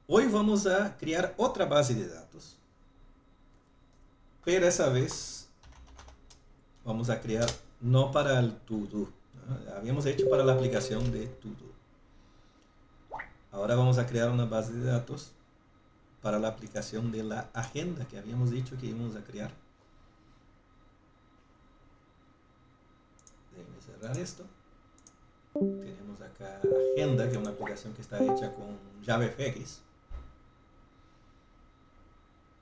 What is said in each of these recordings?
Hoy vamos a crear otra base de datos, pero esa vez vamos a crear no para el To-Do, ¿no? Habíamos hecho para la aplicación de To-Do. Ahora vamos a crear una base de datos para la aplicación de la agenda que habíamos dicho que íbamos a crear. Déjenme cerrar esto. Tenemos acá Agenda, que es una aplicación que está hecha con JavaFX.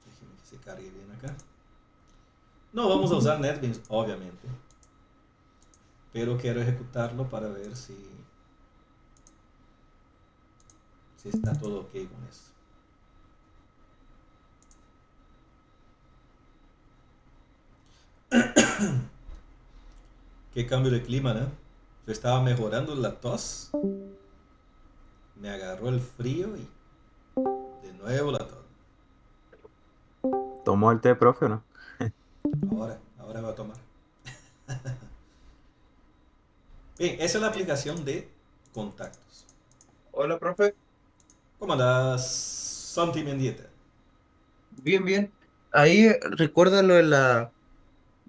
Déjenme que se cargue bien acá. No vamos a usar NetBeans, obviamente, pero quiero ejecutarlo para ver si está todo ok con eso. Qué cambio de clima, ¿no? Yo estaba mejorando la tos, me agarró el frío y de nuevo la tos. ¿Tomó el té, profe, o no? Ahora va a tomar. Bien, esa es la aplicación de contactos. Hola, profe. ¿Cómo andas, Santi Mendieta? Bien, bien. Ahí recuerda lo de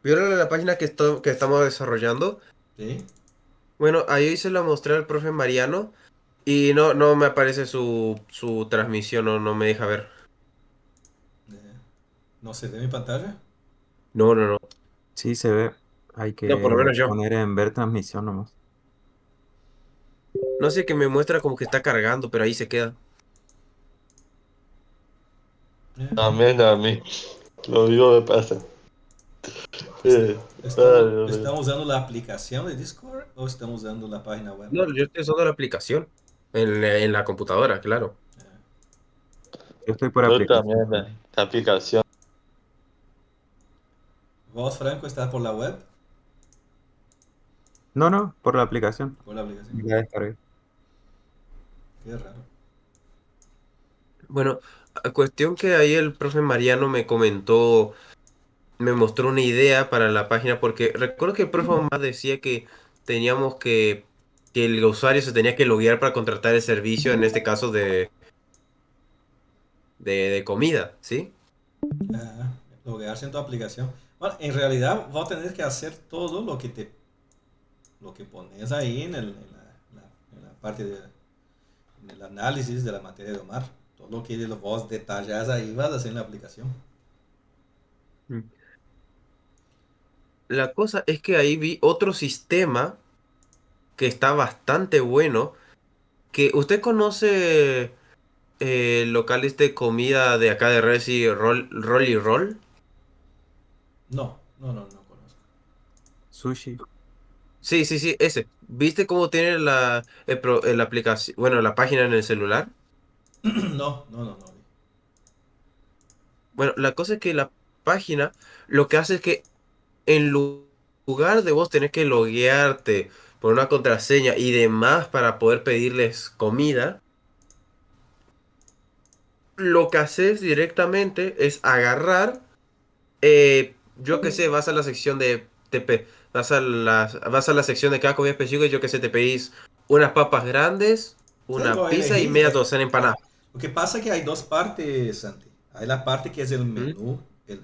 ¿vieron lo de la página que estamos desarrollando? ¿Sí? Bueno, ahí se la mostré al profe Mariano y no me aparece su transmisión, no me deja ver. Eh, ¿No se ve mi pantalla? No. Sí, se ve. Hay No, por lo que menos yo. poner en ver transmisión nomás. No sé, que me muestra como que está cargando, pero ahí se queda. Eh, También a mí, lo digo de pasa. est- Ay, ¿Estamos, Dios mío. estamos usando la aplicación de Discord o estamos usando la página web? No, yo estoy usando la aplicación en la computadora, claro. Eh, Yo estoy por Yo aplicación también, también. esta aplicación. ¿Vos, Franco, estás por la web? No, no, por la aplicación. Por la aplicación. La descargué. Qué raro. Bueno, cuestión que ahí el profe Mariano me comentó, me mostró una idea para la página, porque recuerdo que el profe Omar decía que teníamos que el usuario se tenía que loguear para contratar el servicio, en este caso de comida, ¿sí? Ah, loguearse en tu aplicación. Bueno, en realidad vos tenés que hacer todo lo que pones ahí en la parte del análisis de la materia de Omar. Todo lo que vos detallas ahí vas a hacer en la aplicación. Mm. La cosa es que ahí vi otro sistema que está bastante bueno, que usted conoce locales de comida de acá de Resi, Roll y Roll. No conozco. Sushi. Sí, ese. ¿Viste cómo tiene la aplicación, bueno, la página en el celular? No. Bueno, la cosa es que la página lo que hace es que en lugar de vos tenés que loguearte por una contraseña y demás para poder pedirles comida, lo que haces directamente es agarrar, yo qué sé, vas a la sección de TP, vas a la sección de cada comida específica y yo qué sé, te pedís unas papas grandes, Sí, una voy a pizza y elegir. media docena de empanadas. Lo que pasa es que hay dos partes, Santi. Hay la parte que es ¿Mm? el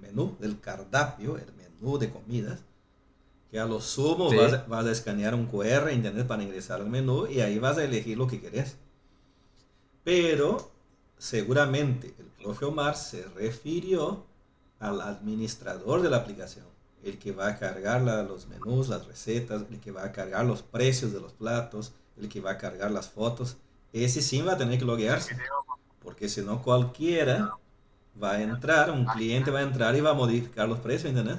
menú del cardápio, el menú de comidas, que a lo sumo Sí. vas a escanear un QR, internet para ingresar al menú y ahí vas a elegir lo que querés. Pero seguramente el profe Omar se refirió al administrador de la aplicación, el que va a cargar los menús, las recetas, el que va a cargar los precios de los platos, el que va a cargar las fotos. Ese sí va a tener que loguearse, porque si no cualquiera va a entrar, un cliente va a entrar y va a modificar los precios, ¿entendés?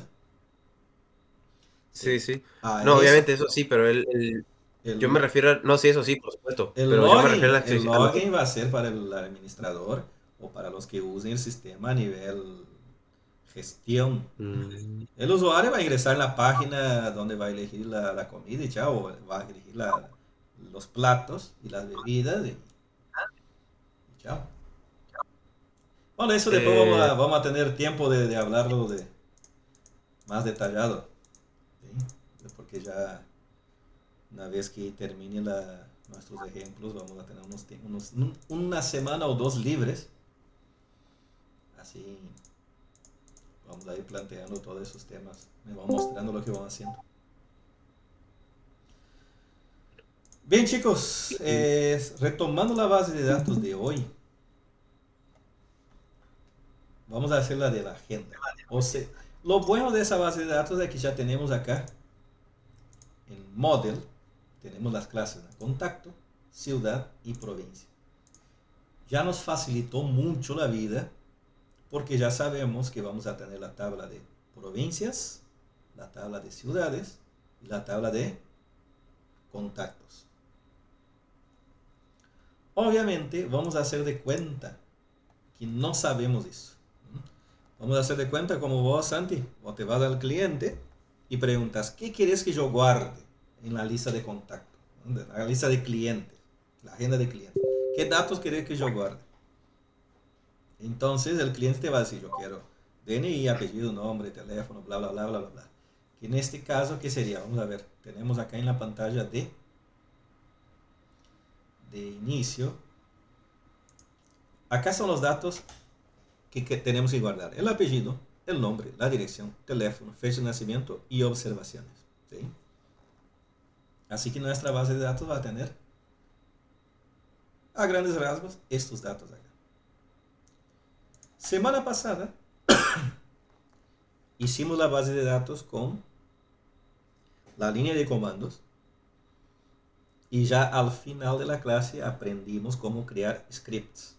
Sí. Sí. A No, eso, obviamente eso sí, pero yo me el, refiero no, sí, eso sí, por supuesto, pero yo me refiero a el a la login va a ser para el administrador o para los que usen el sistema a nivel gestión. Mm, El usuario va a ingresar en la página donde va a elegir la comida y chao, va a elegir los platos y las bebidas y chao. Bueno, eso después eh, vamos a tener tiempo de hablarlo más detallado, ¿sí? Porque ya una vez que termine nuestros ejemplos. Vamos a tener una semana o dos libres. Así vamos a ir planteando todos esos temas. Me van mostrando lo que van haciendo. Bien, chicos, retomando la base de datos de hoy, vamos a hacer la de la agenda. O sea, lo bueno de esa base de datos es que ya tenemos acá en Model, tenemos las clases de contacto, ciudad y provincia. Ya nos facilitó mucho la vida porque ya sabemos que vamos a tener la tabla de provincias, la tabla de ciudades y la tabla de contactos. Obviamente vamos a hacer de cuenta que no sabemos eso. Vamos a hacer de cuenta como vos, Santi, o te vas al cliente y preguntas, ¿qué quieres que yo guarde en la lista de contacto? En la lista de clientes, la agenda de clientes. ¿Qué datos querés que yo guarde? Entonces el cliente te va a decir, yo quiero DNI, apellido, nombre, teléfono, bla, bla, bla, bla, bla, bla. Que en este caso, ¿qué sería? Vamos a ver, tenemos acá en la pantalla de inicio. Acá son los datos que tenemos que guardar. El apellido, el nombre, la dirección, teléfono, fecha de nacimiento y observaciones. ¿Sí? Así que nuestra base de datos va a tener, a grandes rasgos, estos datos acá. Semana pasada hicimos la base de datos con la línea de comandos y ya al final de la clase aprendimos cómo crear scripts.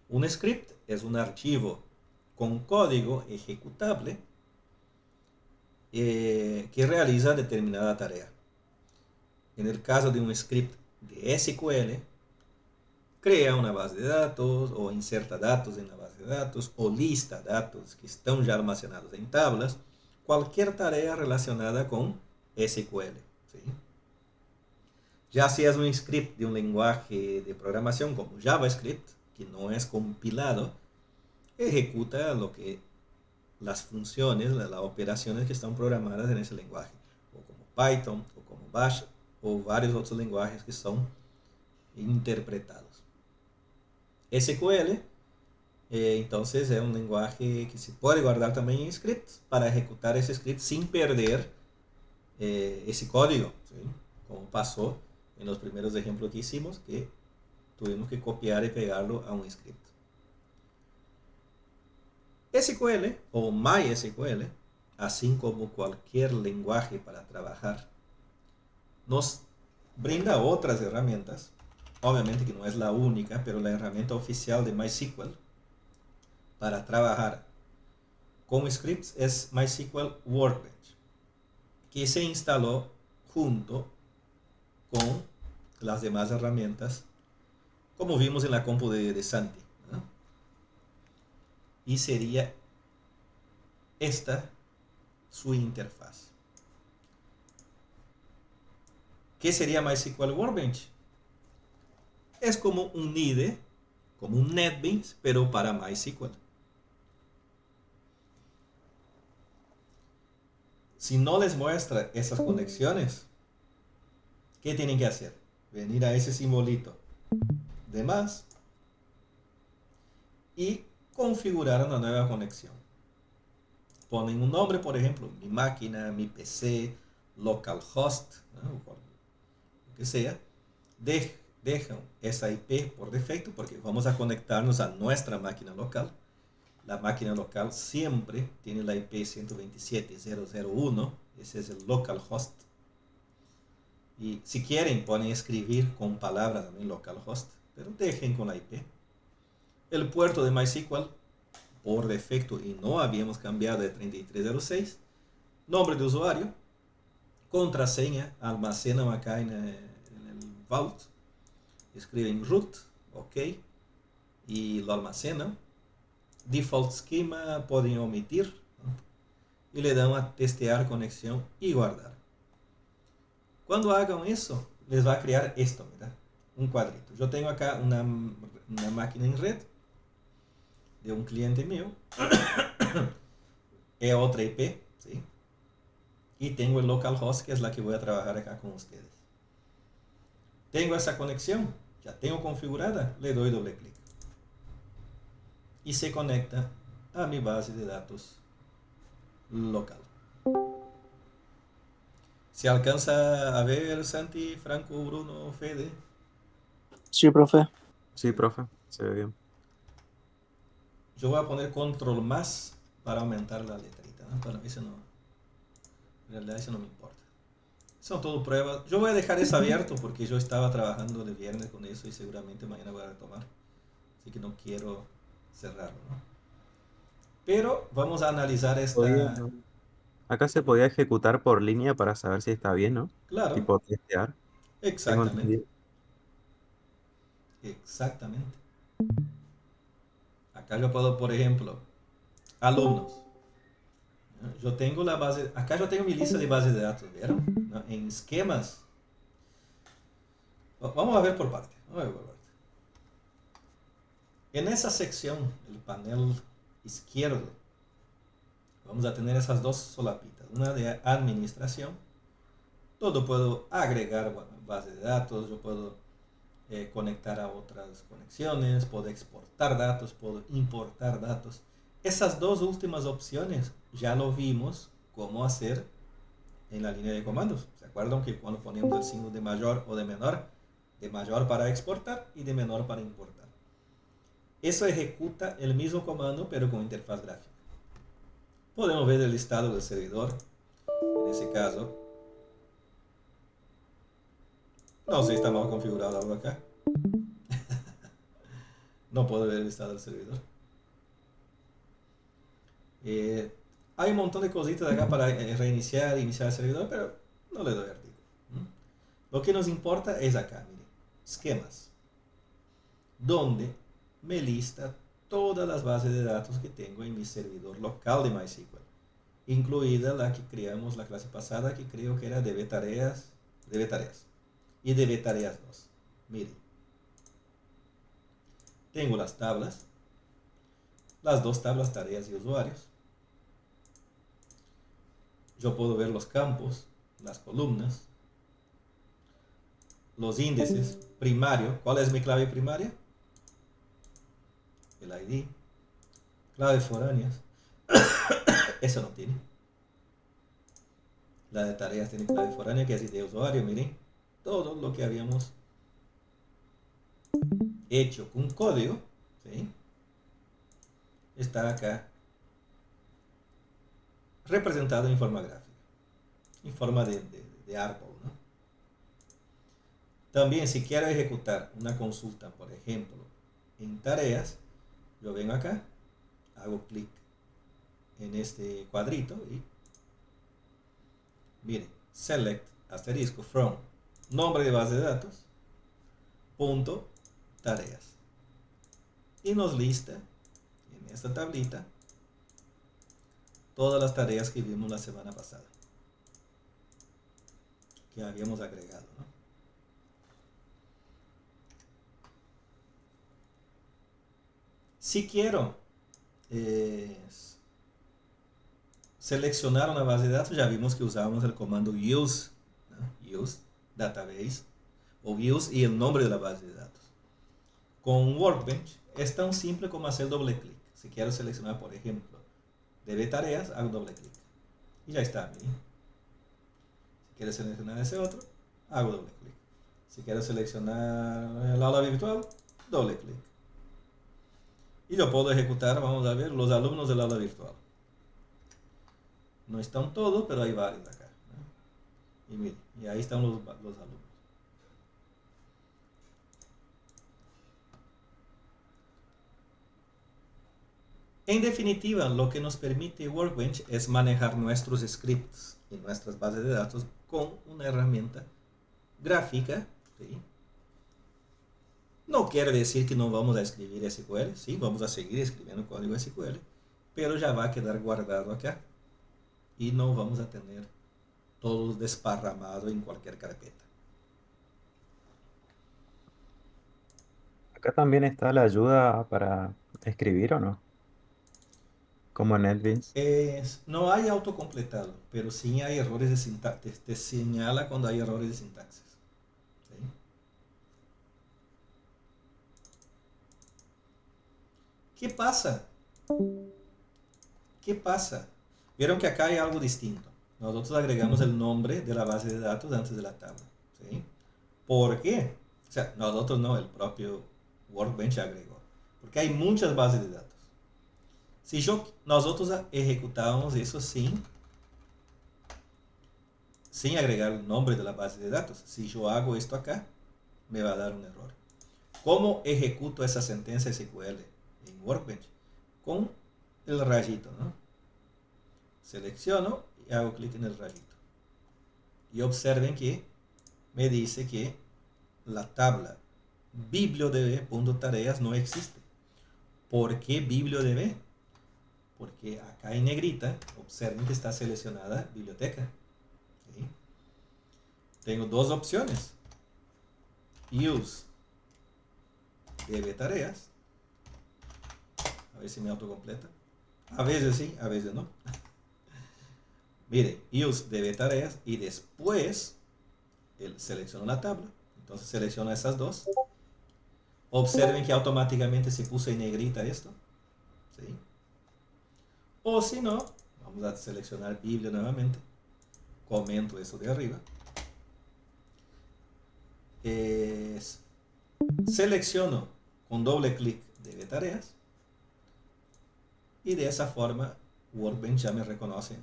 Un script es un archivo con código ejecutable que realiza determinada tarea. En el caso de un script de SQL, crea una base de datos o inserta datos en la base de datos o lista datos que están ya almacenados en tablas, cualquier tarea relacionada con SQL. ¿Sí? Ya si es un script de un lenguaje de programación como JavaScript, que no es compilado, ejecuta las funciones, las operaciones que están programadas en ese lenguaje, o como Python, o como Bash, o varios otros lenguajes que son interpretados. SQL, entonces es un lenguaje que se puede guardar también en scripts para ejecutar ese script sin perder ese código, ¿sí? Como pasó en los primeros ejemplos que hicimos, que tuvimos que copiar y pegarlo a un script. SQL o MySQL, así como cualquier lenguaje para trabajar, nos brinda otras herramientas. Obviamente que no es la única, pero la herramienta oficial de MySQL para trabajar con scripts es MySQL Workbench, que se instaló junto con las demás herramientas, como vimos en la compu de Santi, ¿no? Y sería esta su interfaz. ¿Qué sería MySQL Workbench? Es como un IDE, como un NetBeans, pero para MySQL. Si no les muestra esas conexiones, ¿qué tienen que hacer? Venir a ese simbolito de más y configurar una nueva conexión. Ponen un nombre, por ejemplo, mi máquina, mi PC, localhost, ¿no? O lo que sea. Dejan esa IP por defecto porque vamos a conectarnos a nuestra máquina local. La máquina local siempre tiene la IP 127.0.0.1, ese es el localhost. Y si quieren pueden escribir con palabras también localhost, pero dejen con la IP. El puerto de MySQL por defecto y no habíamos cambiado de 3306, nombre de usuario, contraseña, almacenan acá en el Vault, escriben root, ok, y lo almacenan. Default schema pueden omitir, ¿no? Y le dan a testear conexión y guardar. Cuando hagan eso, les va a crear esto, ¿verdad? Un cuadrito. Yo tengo acá una máquina en red de un cliente mío, es otra IP, ¿sí? Y tengo el localhost, que es la que voy a trabajar acá con ustedes. tengo esa conexión, ya tengo configurada, le doy doble clic. Y se conecta a mi base de datos local. ¿Se alcanza a ver, Santi, Franco, Bruno, Fede? Sí, profe. Sí, profe, se ve bien. Yo voy a poner control más para aumentar la letrita, ¿no? Pero eso no, en realidad eso no me importa. Son todo pruebas. Yo voy a dejar eso abierto porque yo estaba trabajando de viernes con eso y seguramente mañana voy a retomar. Así que no quiero cerrarlo, ¿no? Pero vamos a analizar Podía- esta... Acá se podía ejecutar por línea para saber si está bien, ¿no? Claro, Tipo testear. Tengo exactamente. entendido. Exactamente. Acá yo puedo, por ejemplo, alumnos. Yo tengo la base, acá yo tengo mi lista de bases de datos, ¿vieron? ¿No? En esquemas. Vamos a ver por parte. Vamos a ver por parte. En esa sección, el panel izquierdo, vamos a tener esas dos solapitas. Una de administración. Todo puedo agregar base de datos, yo puedo conectar a otras conexiones, puedo exportar datos, puedo importar datos. Esas dos últimas opciones ya lo vimos cómo hacer en la línea de comandos. ¿Se acuerdan que cuando ponemos el signo de mayor o de mayor para exportar y de menor para importar? Eso ejecuta el mismo comando pero con interfaz gráfica. Podemos ver el listado del servidor. En ese caso, no sé si está mal configurado algo acá. No puedo ver el listado del servidor. Eh, Hay un montón de cositas acá para reiniciar, iniciar el servidor, pero no le doy artículo. Lo que nos importa es acá, miren, esquemas, donde me lista todas las bases de datos que tengo en mi servidor local de MySQL, incluida la que creamos la clase pasada, que creo que era DB tareas y DB tareas 2. Miren, tengo las tablas, las dos tablas tareas y usuarios. Yo puedo ver los campos, las columnas, los índices, primario. ¿Cuál es mi clave primaria? El ID. Claves foráneas. Eso no tiene. La de tareas tiene clave foránea, que es ID de usuario. Miren, todo lo que habíamos hecho con código, ¿sí? Está acá representado en forma gráfica, en forma de árbol, ¿no? También, si quiero ejecutar una consulta, por ejemplo, en tareas, yo vengo acá, hago clic en este cuadrito y miren, select asterisco from nombre de base de datos punto tareas y nos lista en esta tablita todas las tareas que vimos la semana pasada, que habíamos agregado, ¿no? Si quiero seleccionar una base de datos, ya vimos que usábamos el comando use, ¿no? Use database o use y el nombre de la base de datos. Con Workbench es tan simple como hacer doble clic. Si quiero seleccionar, por ejemplo, DB tareas, hago doble clic y ya está. Miren. Si quiero seleccionar ese otro, hago doble clic. Si quiero seleccionar el aula virtual, doble clic. Y yo puedo ejecutar, vamos a ver, los alumnos del aula virtual. No están todos, pero hay varios acá, ¿no? Y miren, y ahí están los alumnos. En definitiva, lo que nos permite Workbench es manejar nuestros scripts y nuestras bases de datos con una herramienta gráfica, ¿sí? No quiere decir que no vamos a escribir SQL, sí, vamos a seguir escribiendo código SQL, pero ya va a quedar guardado acá y no vamos a tener todo desparramado en cualquier carpeta. Acá también está la ayuda para escribir, ¿o no? Como en NetBeans. No hay autocompletado, pero sí hay errores de sintaxis. Te señala cuando hay errores de sintaxis. ¿Sí? ¿Qué pasa? ¿Qué pasa? Vieron que acá hay algo distinto. Nosotros agregamos el nombre de la base de datos antes de la tabla. ¿Sí? ¿Por qué? O sea, nosotros no, el propio Workbench agregó. Porque hay muchas bases de datos. Si nosotros ejecutamos eso sin agregar el nombre de la base de datos. Si yo hago esto acá, me va a dar un error. ¿Cómo ejecuto esa sentencia SQL en Workbench? Con el rayito, ¿no? Selecciono y hago clic en el rayito. Y observen que me dice que la tabla bibliodb.tareas no existe. ¿Por qué bibliodb? Porque acá en negrita, observen que está seleccionada biblioteca. ¿Sí? Tengo dos opciones. Use db tareas. A ver si me autocompleta. A veces sí, a veces no. Mire, use db tareas y después selecciono la tabla. Entonces selecciono esas dos. Observen que automáticamente se puso en negrita esto. ¿Sí? O si no, vamos a seleccionar Biblia nuevamente. Comento eso de arriba. Selecciono con doble clic de tareas. Y de esa forma Workbench ya me reconoce.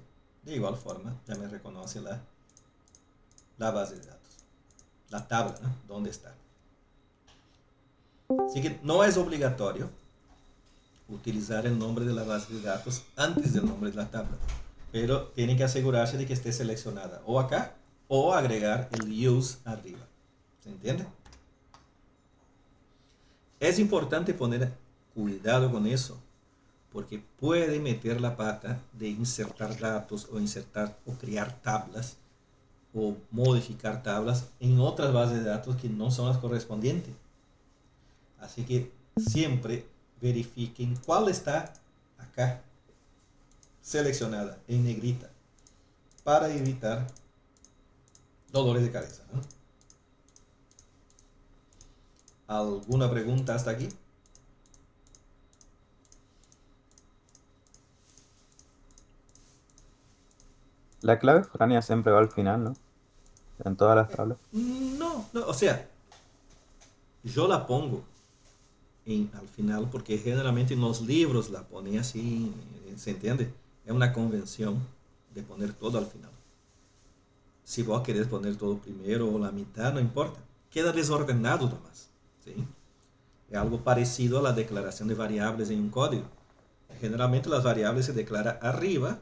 De igual forma ya me reconoce la base de datos. La tabla, ¿no? ¿Dónde está? Así que no es obligatorio utilizar el nombre de la base de datos antes del nombre de la tabla. Pero tienen que asegurarse de que esté seleccionada o acá o agregar el use arriba. ¿Se entiende? Es importante poner cuidado con eso, porque puede meter la pata de insertar datos o insertar o crear tablas o modificar tablas en otras bases de datos que no son las correspondientes. Así que siempre verifiquen cuál está acá seleccionada en negrita para evitar dolores de cabeza, ¿no? ¿Alguna pregunta hasta aquí? La clave foránea siempre va al final, ¿no? En todas las tablas. No, no, o sea, yo la pongo al final porque generalmente en los libros la ponen así, ¿se entiende? Es una convención de poner todo al final. Si vos querés poner todo primero o la mitad, no importa. Queda desordenado nomás, ¿sí? Es algo parecido a la declaración de variables en un código. Generalmente las variables se declaran arriba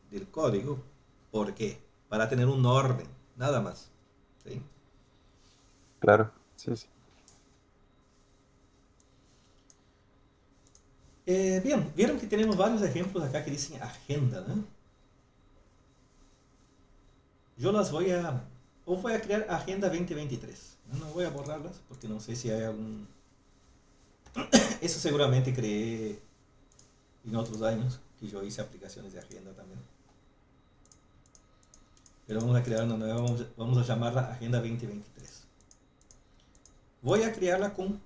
del código. ¿Por qué? Para tener un orden, nada más. ¿Sí? Claro, sí, sí. Bien, vieron que tenemos varios ejemplos acá que dicen agenda, ¿no? Yo las voy a crear agenda 2023. No voy a borrarlas porque no sé si hay algún... Eso seguramente creé en otros años, que yo hice aplicaciones de agenda también. Pero vamos a crear una nueva, vamos a llamarla Agenda 2023. Voy a crearla con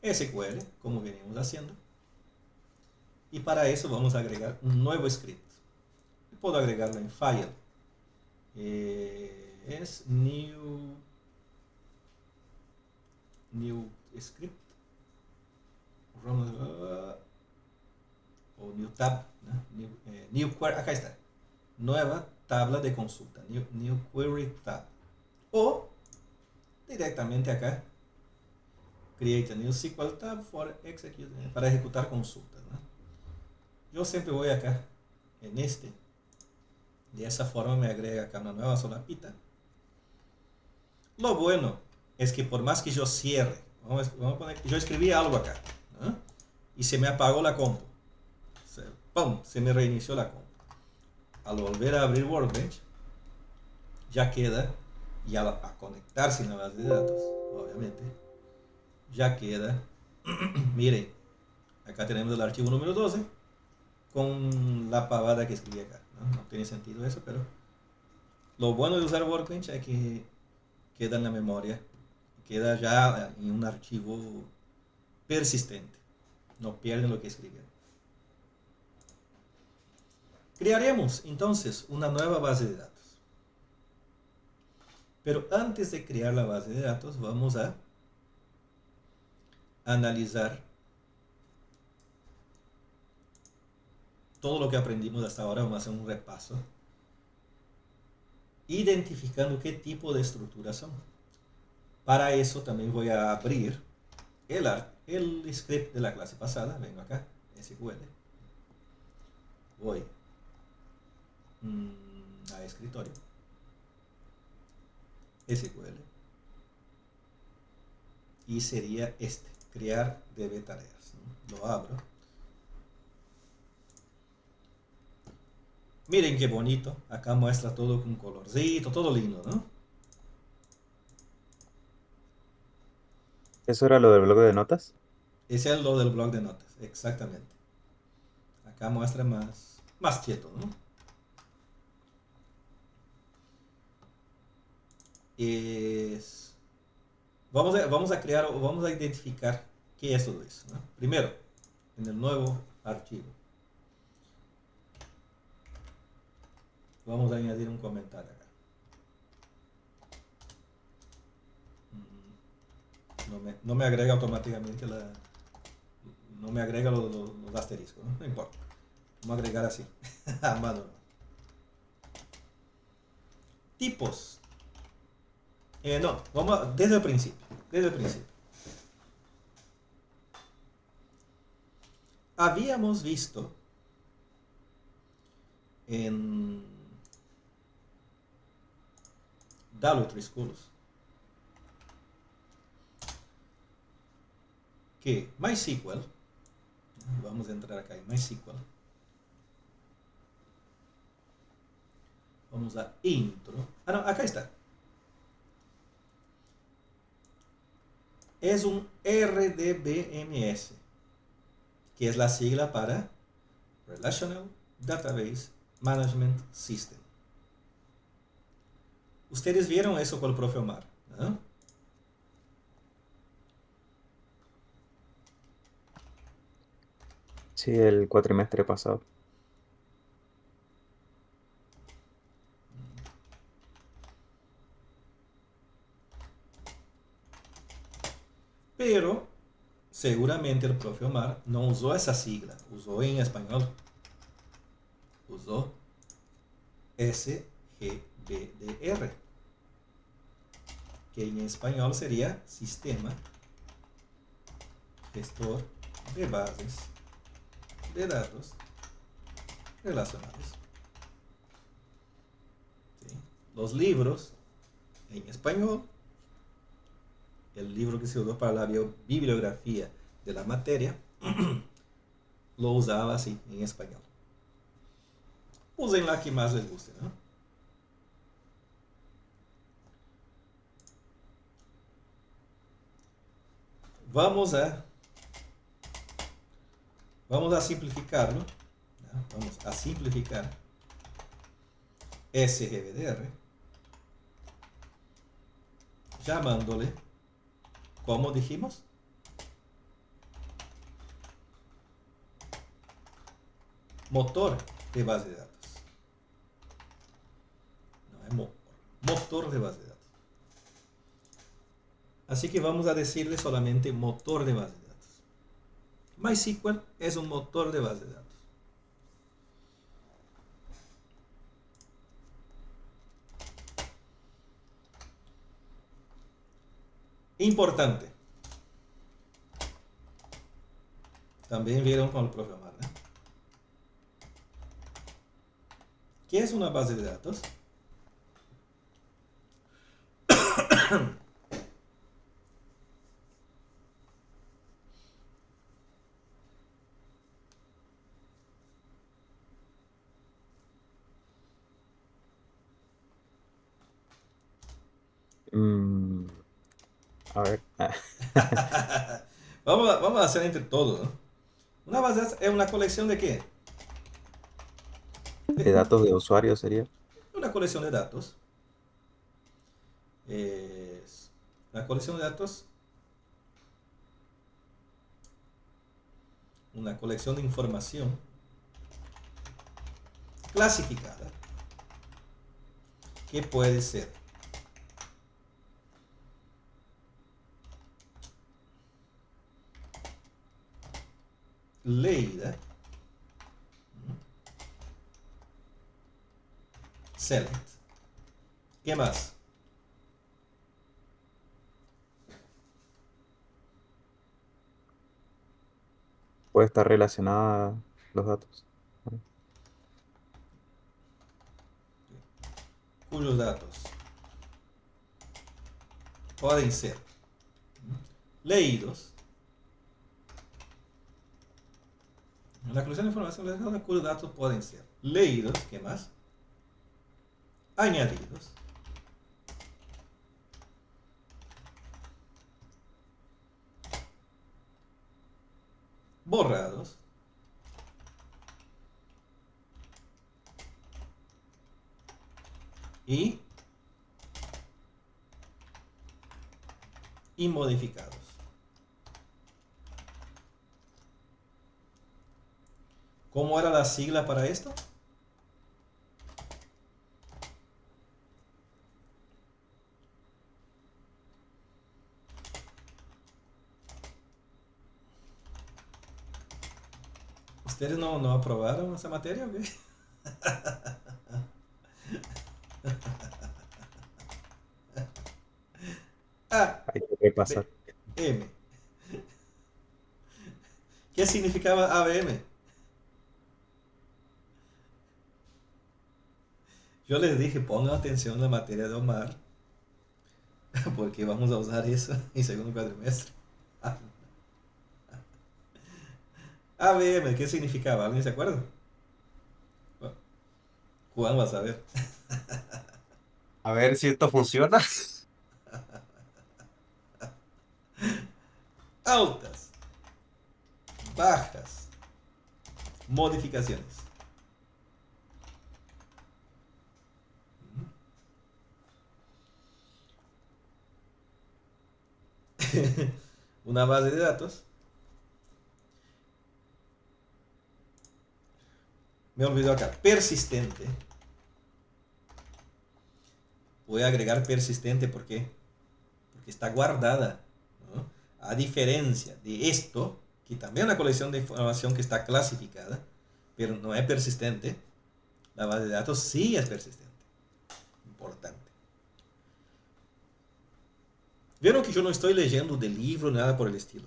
SQL, como venimos haciendo. Y para eso vamos a agregar un nuevo script. Puedo agregarlo en File. Es new script. O new tab. ¿No? New query. Acá está. Nueva tabla de consulta. New query tab. O directamente acá. Create a new SQL tab para ejecutar consultas, ¿no? Yo siempre voy acá en este. De esa forma me agrega acá una nueva solapita. Lo bueno es que por más que yo cierre, vamos a poner que yo escribí algo acá, ¿no? Y se me apagó la compu. ¡Pum! Se me reinició la compu. Al volver a abrir Workbench, ya queda, y a conectarse en la base de datos, obviamente, ya queda, miren, acá tenemos el archivo número 12 con la pavada que escribí acá, ¿no? No tiene sentido eso, pero lo bueno de usar Workbench es que queda en la memoria, queda ya en un archivo persistente. No pierden lo que escribieron. Crearemos entonces una nueva base de datos. Pero antes de crear la base de datos, vamos a analizar todo lo que aprendimos hasta ahora. Vamos a hacer un repaso, identificando qué tipo de estructuras son. Para eso también voy a abrir el script de la clase pasada. Vengo acá, SQL. Voy a escritorio, SQL, y sería crear DB tareas, ¿no? Lo abro. Miren qué bonito, acá muestra todo con colorcito, todo lindo, ¿no? ¿Eso era lo del bloque de notas? Ese es lo del blog de notas, exactamente. Acá muestra más quieto, ¿no? Vamos a crear, vamos a identificar qué es todo eso, ¿no? Primero, en el nuevo archivo, vamos a añadir un comentario acá. No me agrega automáticamente no me agrega los asteriscos, ¿no? No importa. Vamos a agregar así, a mano. Tipos. No, desde el principio. Desde el principio. Habíamos visto en Dalutry Schools que MySQL, vamos a entrar acá en MySQL, vamos a intro, no, acá está, es un RDBMS, que es la sigla para Relational Database Management System. Ustedes vieron eso con el profe Omar, ¿no? Sí, el cuatrimestre pasado. Pero seguramente el profe Omar no usó esa sigla, usó en español, usó SGBDR, que en español sería Sistema Gestor de Bases de Datos Relacionales. ¿Sí? Los libros en español, el libro que se usó para la bibliografía de la materia, lo usaba así en español. Usen la que más les guste, ¿no? Vamos a simplificarlo, ¿no? Vamos a simplificar SGBDR llamándole, ¿cómo dijimos? Motor de base de datos. No es motor de base de datos. Así que vamos a decirle solamente motor de base de datos. MySQL es un motor de base de datos. Importante. También vieron con el profe Omar, ¿no? ¿Qué es una base de datos? Mm, a ver. Vamos a hacer entre todos, ¿no? Una base de datos es una colección de qué? De datos de usuario sería. Una colección de datos. Es una colección de datos una colección de información clasificada que puede ser leída, select. ¿Qué más? Puede estar relacionada los datos. Cuyos datos pueden ser leídos. La colección de información relacionada cuyos datos pueden ser leídos. ¿Qué más? Añadidos. Borrados. Y modificados. ¿Cómo era la sigla para esto? ¿Ustedes no aprobaron esa materia o qué? A, Hay que B, repasar. M. ¿Qué significaba ABM? Yo les dije, pongan atención a la materia de Omar, porque vamos a usar eso en segundo cuatrimestre. ABM, ¿qué significaba? ¿Alguien se acuerda? Bueno, Juan va a saber. A ver si esto funciona. Altas, bajas, modificaciones. Una base de datos. Me olvidó acá. Persistente. Voy a agregar persistente porque está guardada, ¿no? A diferencia de esto, que también es una colección de información que está clasificada, pero no es persistente, la base de datos sí es persistente. Importante. Vieron que yo no estoy leyendo de libro ni nada por el estilo.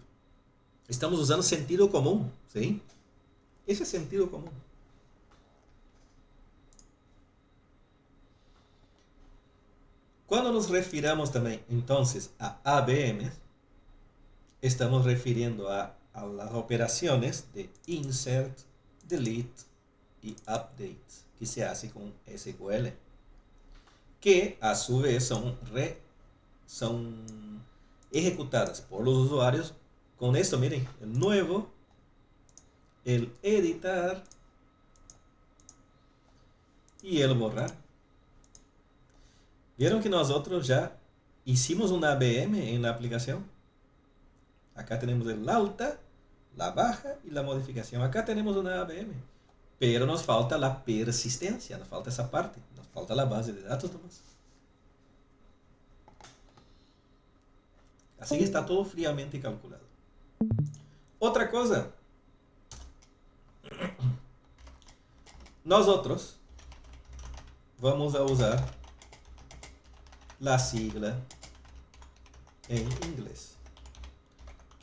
Estamos usando sentido común, ¿sí? Ese es sentido común. Cuando nos refiramos también entonces a ABM, estamos refiriendo a las operaciones de insert, delete y update que se hace con SQL, que a su vez son ejecutadas por los usuarios con esto, miren, el nuevo, el editar y el borrar. ¿Vieron que nosotros ya hicimos una ABM en la aplicación? Acá tenemos el alta, la baja y la modificación. Acá tenemos una ABM. Pero nos falta la persistencia, nos falta esa parte, nos falta la base de datos nomás. Así que está todo fríamente calculado. Otra cosa, nosotros vamos a usar la sigla en inglés,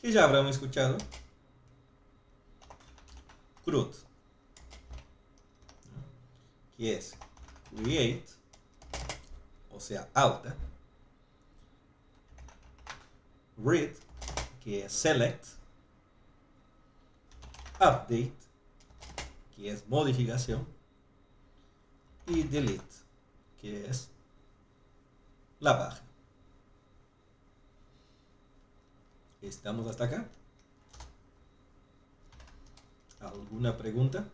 que ya habrán escuchado, CRUD, que es create, o sea, alta, read, que es select, update, que es modificación, y delete, que es la baja. ¿Estamos hasta acá? ¿Alguna pregunta?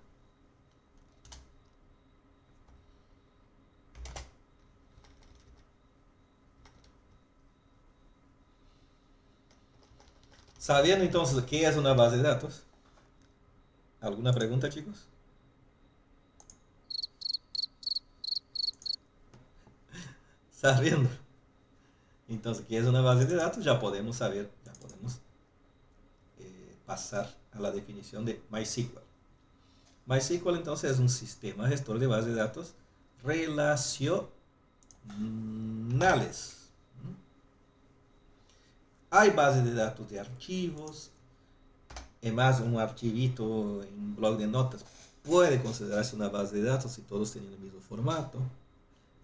¿Sabían entonces qué es una base de datos? ¿Alguna pregunta, chicos? ¿Estás riendo? Entonces, ¿qué es una base de datos? Ya podemos saber, ya podemos pasar a la definición de MySQL. MySQL entonces es un sistema gestor de bases de datos relacionales. Hay bases de datos de archivos, es más, un archivito en un blog de notas puede considerarse una base de datos si todos tienen el mismo formato.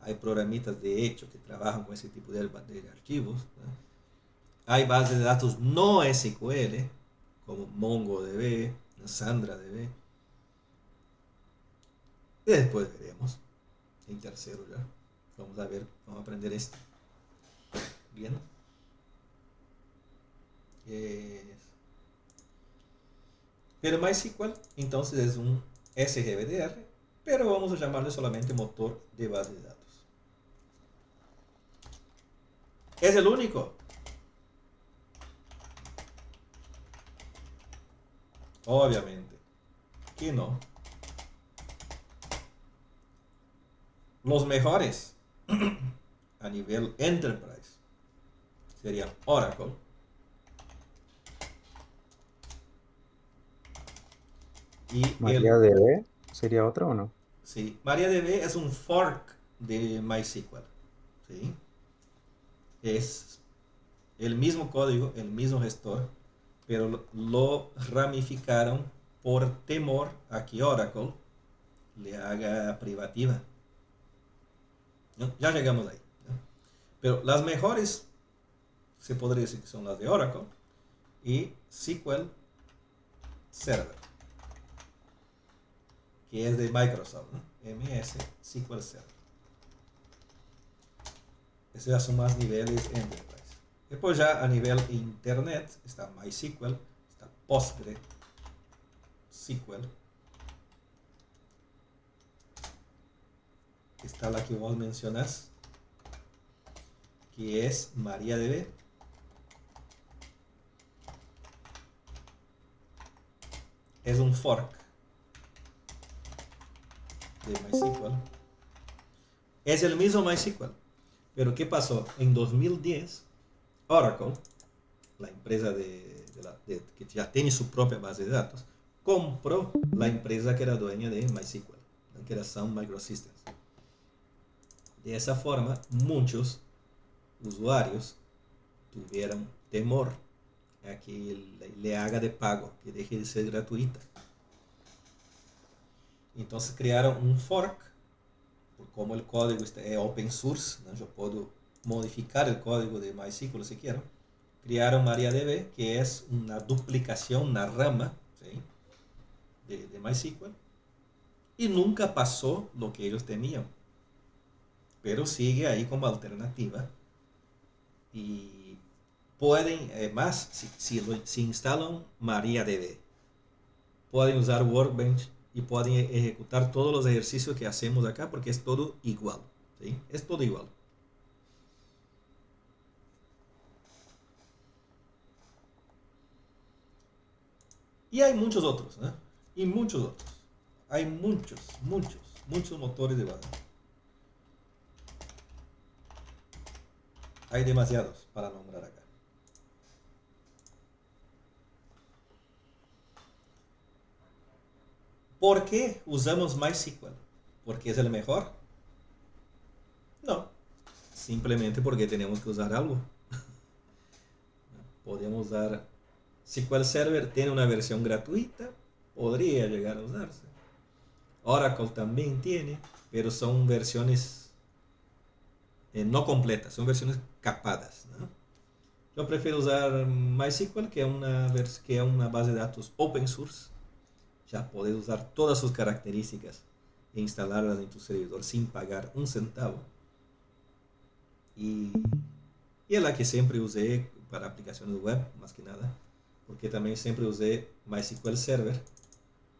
Hay programitas de hecho que trabajan con ese tipo de archivos, ¿no? Hay bases de datos no SQL, como MongoDB, SandraDB. Y después veremos, en tercero ya. Vamos a ver, vamos a aprender esto. Bien. Pero MySQL entonces es un SGBDR, pero vamos a llamarle solamente motor de base de datos. ¿Es el único? Obviamente que no. Los mejores a nivel enterprise serían Oracle, y MariaDB sería otro o no? sí, MariaDB es un fork de MySQL, ¿sí? Es el mismo código, el mismo gestor, pero lo ramificaron por temor a que Oracle le haga privativa, ¿no? Ya llegamos ahí, ¿no? Pero las mejores se podría decir que son las de Oracle y SQL Server, que es de Microsoft, ¿no? MS SQL Server. Esos ya son más niveles enterprise. Después ya a nivel internet está MySQL, está PostgreSQL, está la que vos mencionas, que es MariaDB. Es un fork de MySQL. Es el mismo MySQL. Pero ¿qué pasó? En 2010, Oracle, la empresa que ya tiene su propia base de datos, compró la empresa que era dueña de MySQL, que era Sun Microsystems. De esa forma, muchos usuarios tuvieron temor a que le haga de pago, que deje de ser gratuita. Entonces crearon un fork, por como el código es open source, ¿no? Yo puedo modificar el código de MySQL si quiero. Crearon MariaDB, que es una duplicación, una rama, ¿sí?, de MySQL, y nunca pasó lo que ellos temían, pero sigue ahí como alternativa. Y pueden, más, si instalan MariaDB, pueden usar Workbench y pueden ejecutar todos los ejercicios que hacemos acá, porque es todo igual, ¿sí? Es todo igual. Y hay muchos otros, ¿no? Y muchos otros. Hay muchos, muchos, muchos motores de base. Hay demasiados para nombrar acá. ¿Por qué usamos MySQL? ¿Porque es el mejor? No, simplemente porque tenemos que usar algo. Podemos usar SQL Server, tiene una versión gratuita, podría llegar a usarse. Oracle también tiene, pero son versiones no completas, son versiones capadas, ¿no? Yo prefiero usar MySQL, que es una base de datos open source. Ya puedes usar todas sus características e instalarlas en tu servidor sin pagar un centavo. Y es la que siempre usé para aplicaciones web, más que nada, porque también siempre usé MySQL Server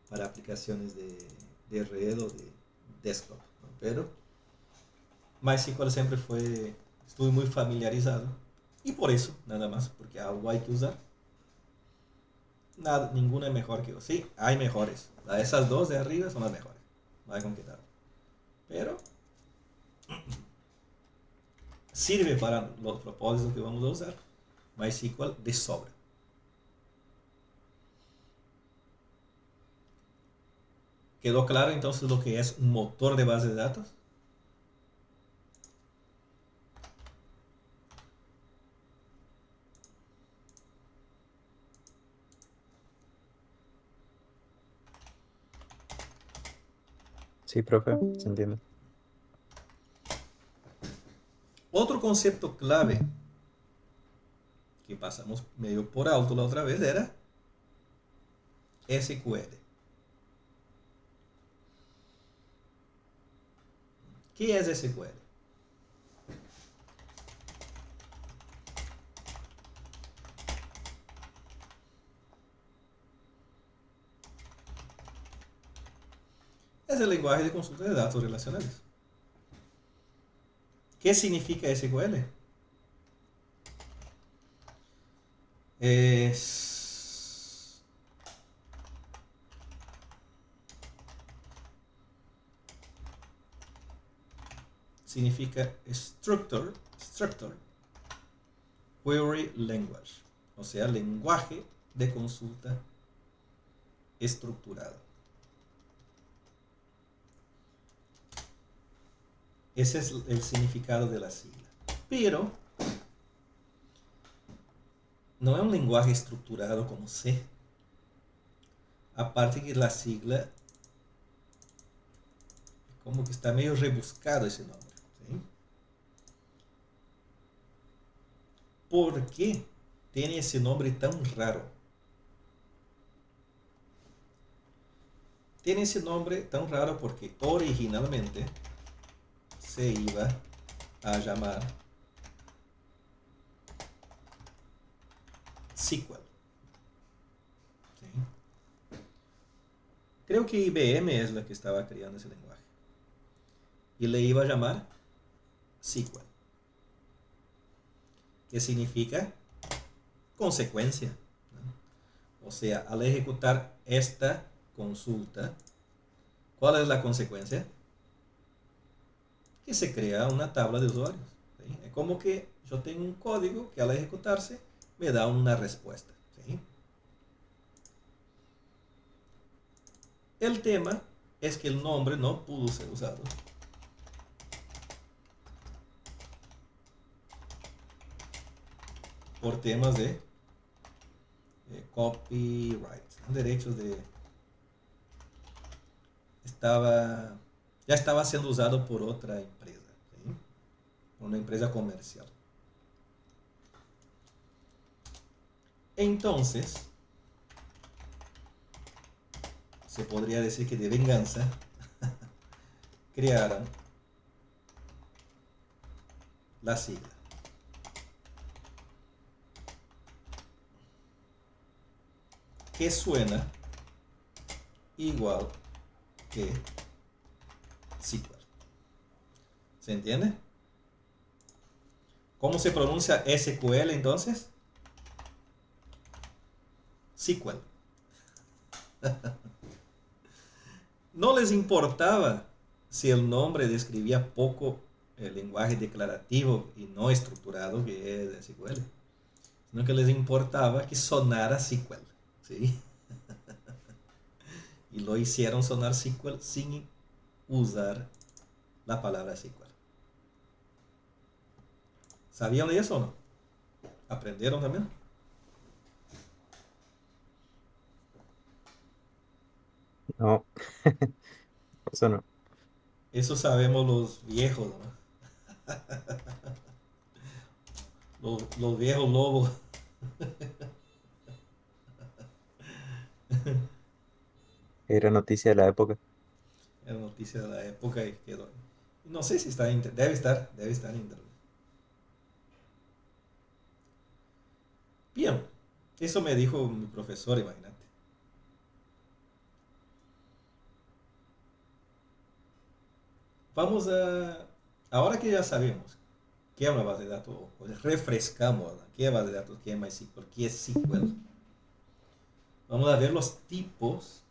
para aplicaciones de red o de desktop, ¿no? Pero MySQL siempre estuve muy familiarizado, y por eso, nada más, porque algo hay que usar. Nada, ninguna es mejor que otra. Sí, hay mejores. Esas dos de arriba son las mejores. No hay con qué dar. Pero sirve para los propósitos que vamos a usar. MySQL de sobra. ¿Quedó claro entonces lo que es un motor de base de datos? Sí, profe, se entiende. Otro concepto clave que pasamos medio por alto la otra vez era SQL. ¿Qué es SQL? Es el lenguaje de consulta de datos relacionales. ¿Qué significa SQL? Es... significa structure query language, o sea, lenguaje de consulta estructurado. Ese es el significado de la sigla. Pero no es un lenguaje estructurado como C. Aparte que la sigla, como que está medio rebuscado ese nombre. ¿Sí? ¿Por qué tiene ese nombre tan raro? Tiene ese nombre tan raro porque originalmente se iba a llamar SQL. ¿Sí? Creo que IBM es la que estaba creando ese lenguaje. Y le iba a llamar SQL. Que significa consecuencia, ¿no? O sea, al ejecutar esta consulta, ¿cuál es la consecuencia? Que se crea una tabla de usuarios. ¿Sí? Es como que yo tengo un código que al ejecutarse me da una respuesta. ¿Sí? El tema es que el nombre no pudo ser usado por temas de copyright, derechos de... ya estaba siendo usado por otra empresa, ¿sí? Una empresa comercial. Entonces, se podría decir que de venganza crearon la sigla. Que suena igual que SQL. ¿Se entiende? ¿Cómo se pronuncia SQL entonces? SQL. No les importaba si el nombre describía poco el lenguaje declarativo y no estructurado que es SQL, sino que les importaba que sonara SQL, ¿sí? Y lo hicieron sonar SQL sin usar la palabra SQL. ¿Sabían de eso o no? ¿Aprendieron también? No, eso no. Eso sabemos los viejos, ¿no? Los viejos lobos. Era noticia de la época. Era noticia de la época y quedó. No sé si está en internet. Debe estar en internet. Bien, eso me dijo mi profesor, imagínate. Vamos a, ahora que ya sabemos qué es una base de datos, o refrescamos, ¿no? ¿Qué es base de datos? ¿Qué es MySQL? ¿Qué es SQL? Vamos a ver los tipos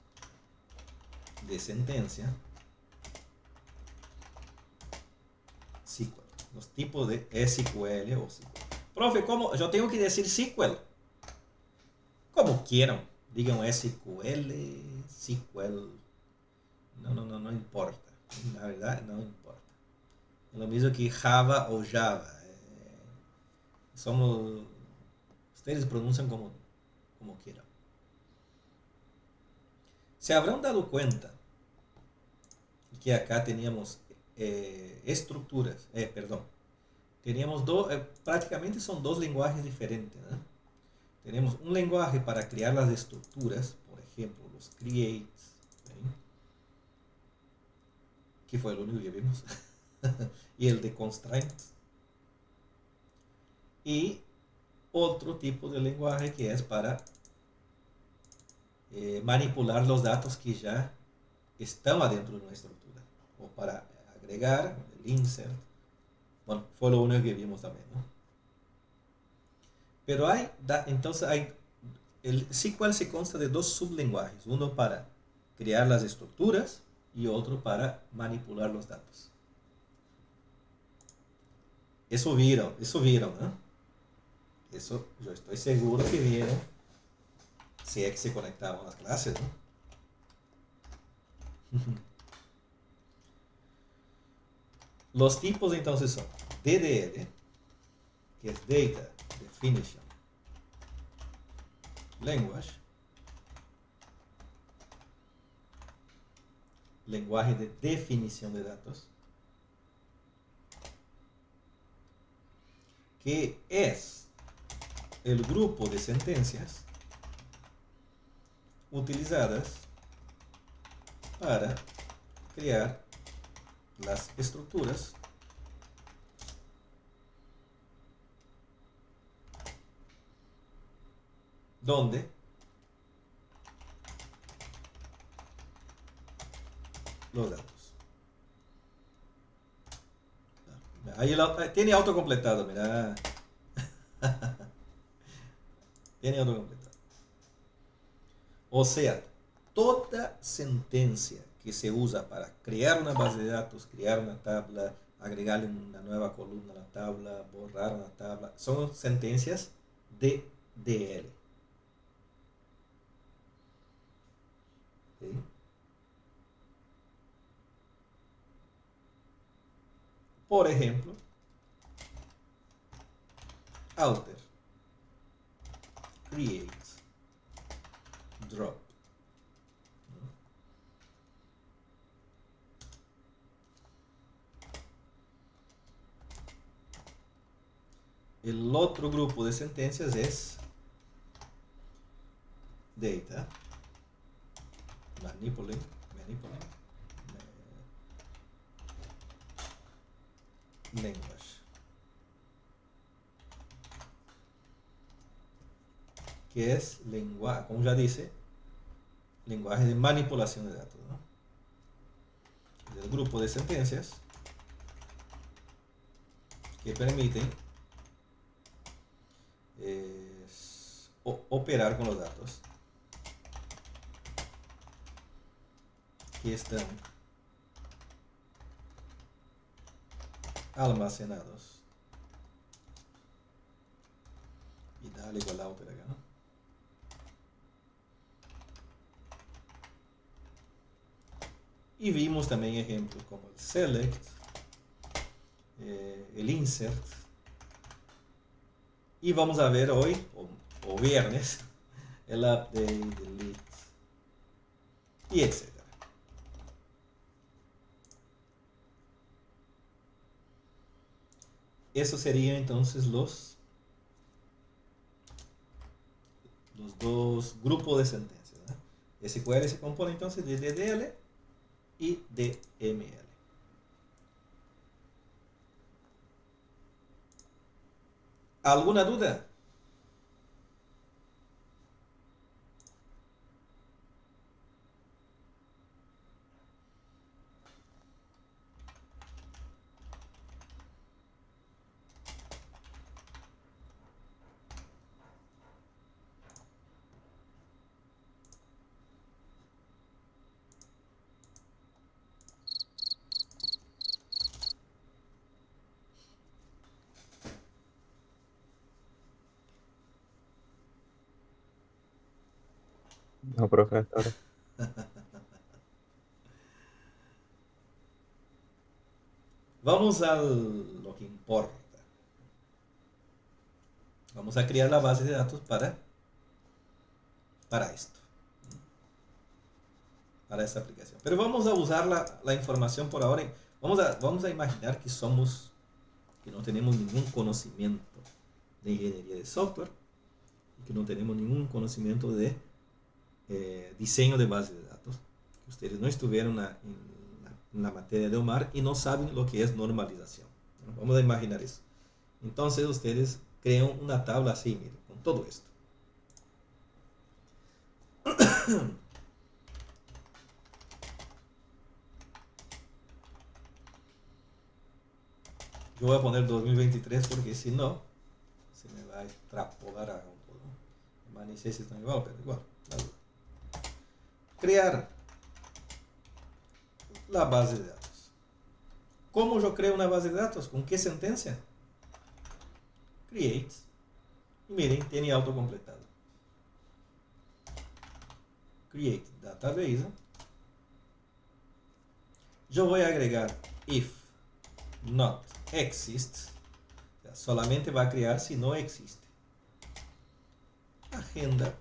de sentencia SQL. Los tipos de SQL o SQL. Profe, ¿cómo? Yo tengo que decir SQL. Como quieran. Digan SQL, SQL. No importa. La verdad, no importa. Es lo mismo que Java o Java. Somos. Ustedes pronuncian como quieran. Se habrán dado cuenta que acá teníamos estructuras, perdón, teníamos prácticamente son dos lenguajes diferentes, ¿no? Tenemos un lenguaje para crear las estructuras, por ejemplo, los creates, ¿sí? Que fue el único que vimos, y el de constraints, y otro tipo de lenguaje que es para manipular los datos que ya están adentro de una estructura, o para agregar el insert. Bueno, fue lo único que vimos también, ¿no? Pero entonces el SQL se consta de dos sublenguajes, uno para crear las estructuras y otro para manipular los datos. Eso vieron, ¿no? Eso yo estoy seguro que vieron, si es que se conectaban a las clases, ¿no? Los tipos entonces son DDL, que es Data Definition Language, lenguaje de definición de datos, que es el grupo de sentencias utilizadas para crear las estructuras donde los datos. Ahí tiene autocompletado, mira. Tiene autocompletado. O sea, toda sentencia que se usa para crear una base de datos, crear una tabla, agregarle una nueva columna a la tabla, borrar una tabla, son sentencias DDL. ¿Sí? Por ejemplo, alter, create, drop. El otro grupo de sentencias es data, manipulate, language, que es lenguaje, como ya dice, lenguaje de manipulación de datos, ¿no? El grupo de sentencias que permiten operar con los datos que están almacenados. Y dale igual a operar acá, ¿no? Y vimos también ejemplos como el select, el insert. Y vamos a ver hoy, o viernes, el update, delete, y etc. Esos serían entonces los dos grupos de sentencias, ¿no? SQL se compone entonces de DDL y DML. ¿Alguna duda? No, profe, hasta ahora. Vamos a lo que importa. Vamos a crear la base de datos para esto, para esta aplicación. Pero vamos a usar la información por ahora. Vamos a imaginar que no tenemos ningún conocimiento de ingeniería de software y que no tenemos ningún conocimiento de diseño de base de datos. Que ustedes no estuvieron en la materia de OMAR y no saben lo que es normalización. Vamos a imaginar eso. Entonces ustedes crean una tabla así, miren, con todo esto. Yo voy a poner 2023 porque si no, se me va a extrapolar a un todo. Ni sé si están igual, pero igual. Crear la base de datos. ¿Cómo yo creo una base de datos? ¿Con qué sentencia? Create. Y miren, tiene autocompletado. Create database. Yo voy a agregar if not exists. O sea, solamente va a crear si no existe. Agenda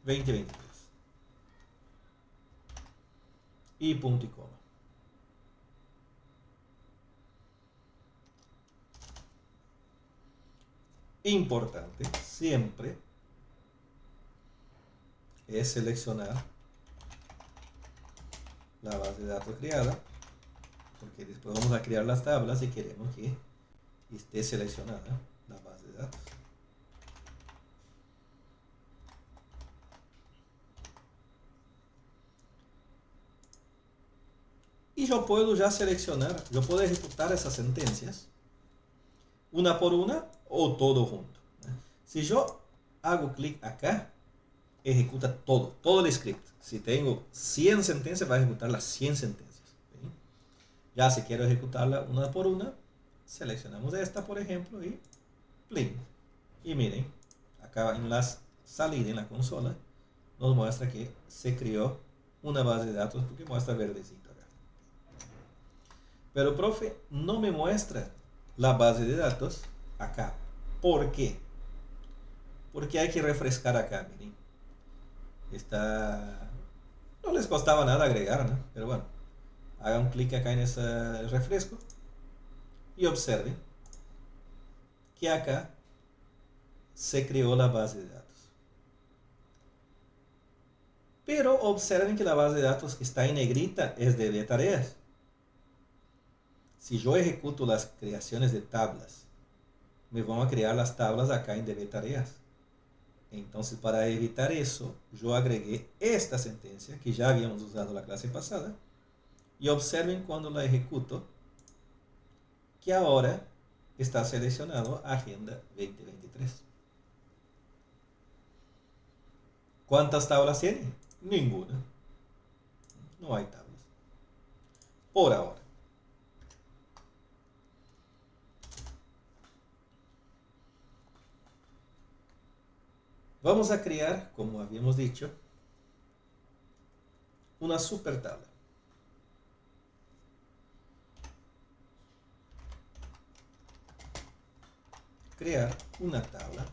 2023. Y punto y coma. Importante siempre es seleccionar la base de datos creada, porque después vamos a crear las tablas y queremos que esté seleccionada la base de datos. Y yo puedo ya seleccionar, yo puedo ejecutar esas sentencias una por una o todo junto. Si yo hago clic acá, ejecuta todo el script. Si tengo 100 sentencias, va a ejecutar las 100 sentencias. ¿Sí? Ya si quiero ejecutarla una por una, seleccionamos esta, por ejemplo, y plin. Y miren, acá en la salida, en la consola, nos muestra que se creó una base de datos porque muestra verdecito acá. Pero, profe, no me muestra la base de datos acá. ¿Por qué? Porque hay que refrescar acá, miren. No les costaba nada agregar, ¿no? Pero bueno, hagan clic acá en ese refresco y observen que acá se creó la base de datos. Pero observen que la base de datos que está en negrita es de tareas. Si yo ejecuto las creaciones de tablas, me van a crear las tablas acá en DB tareas. Entonces, para evitar eso, yo agregué esta sentencia que ya habíamos usado la clase pasada. Y observen cuando la ejecuto, que ahora está seleccionado Agenda 2023. ¿Cuántas tablas tiene? Ninguna. No hay tablas. Por ahora. Vamos a crear, como habíamos dicho, una super tabla. Crear una tabla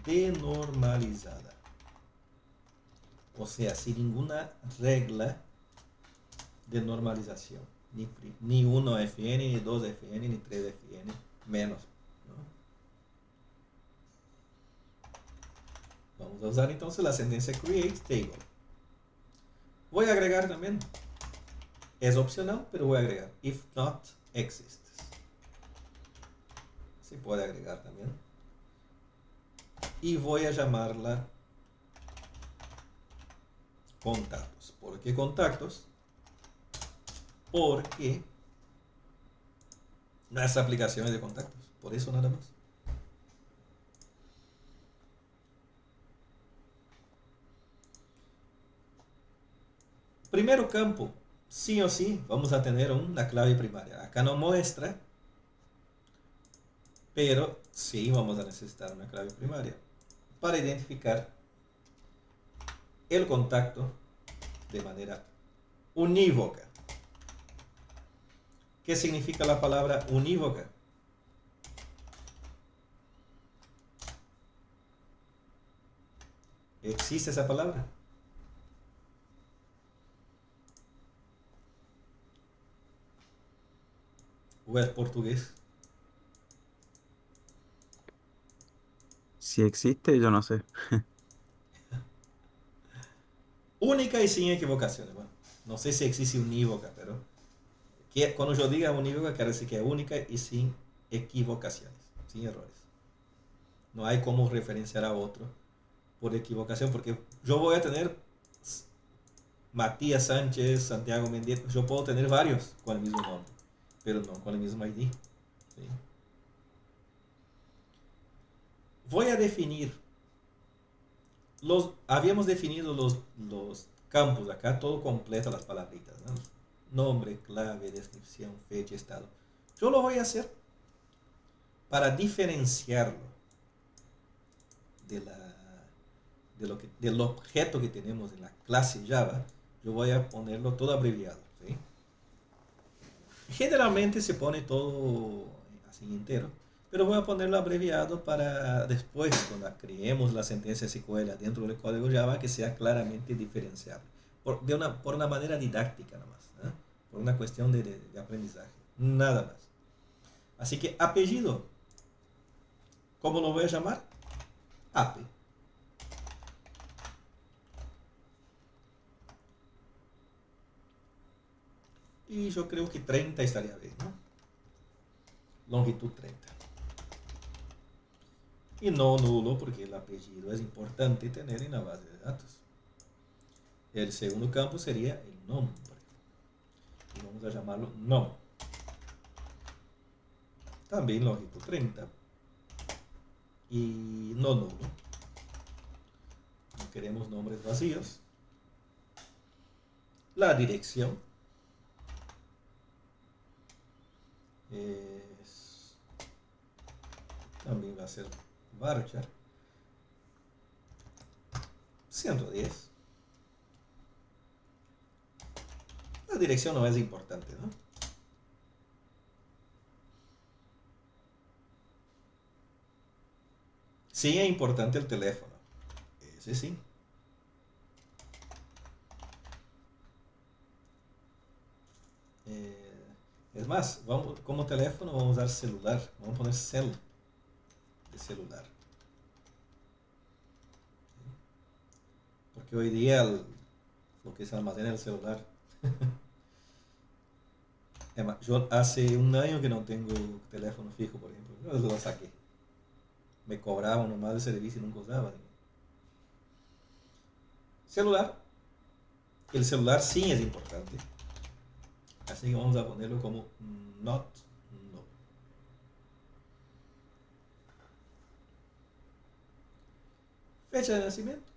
denormalizada. O sea, sin ninguna regla de normalización. Ni 1FN, ni 2FN, ni 3FN, menos. ¿No? Vamos a usar entonces la sentencia create table. Voy a agregar también, es opcional, pero voy a agregar if not exists. Se puede agregar también. Y voy a llamarla contactos. ¿Por qué contactos? Porque nuestra aplicación es de contactos. Por eso nada más. Primero campo, sí o sí, vamos a tener una clave primaria. Acá no muestra, pero sí vamos a necesitar una clave primaria para identificar el contacto de manera unívoca. ¿Qué significa la palabra unívoca? ¿Existe esa palabra? ¿O es portugués? Si existe, yo no sé. Única y sin equivocaciones. Bueno, no sé si existe unívoca, pero cuando yo diga unívoca, quiere decir que es única y sin equivocaciones, sin errores. No hay como referenciar a otro por equivocación, porque yo voy a tener Matías Sánchez, Santiago Mendieta, yo puedo tener varios con el mismo nombre, pero no con el mismo ID. ¿Sí? Voy a definir, habíamos definido los campos, acá todo completa las palabritas, ¿no? Nombre, clave, descripción, fecha, estado. Yo lo voy a hacer para diferenciarlo de del objeto que tenemos en la clase Java. Yo voy a ponerlo todo abreviado. ¿Sí? Generalmente se pone todo así entero, pero voy a ponerlo abreviado para después, cuando creemos la sentencia SQL dentro del código Java, que sea claramente diferenciable, por una manera didáctica nomás, ¿eh? Por una cuestión de aprendizaje, nada más. Así que apellido, ¿cómo lo voy a llamar? Ape. Y yo creo que 30 estaría bien, ¿no? Longitud 30. Y no nulo, porque el apellido es importante tener en la base de datos. El segundo campo sería el nombre. Y vamos a llamarlo nom. También longitud 30. Y no nulo. No queremos nombres vacíos. La dirección también va a ser varchar 110. La dirección no es importante, ¿no? Sí es importante el teléfono. Ese sí. Es más, como teléfono vamos a usar celular. Vamos a poner cel de celular. Porque hoy día lo que se almacena en el celular. Yo hace un año que no tengo teléfono fijo, por ejemplo. Yo lo saqué. Me cobraban nomás el servicio y nunca usaba. Celular. El celular sí es importante. Así que vamos a ponerlo como not no. Fecha de nacimiento.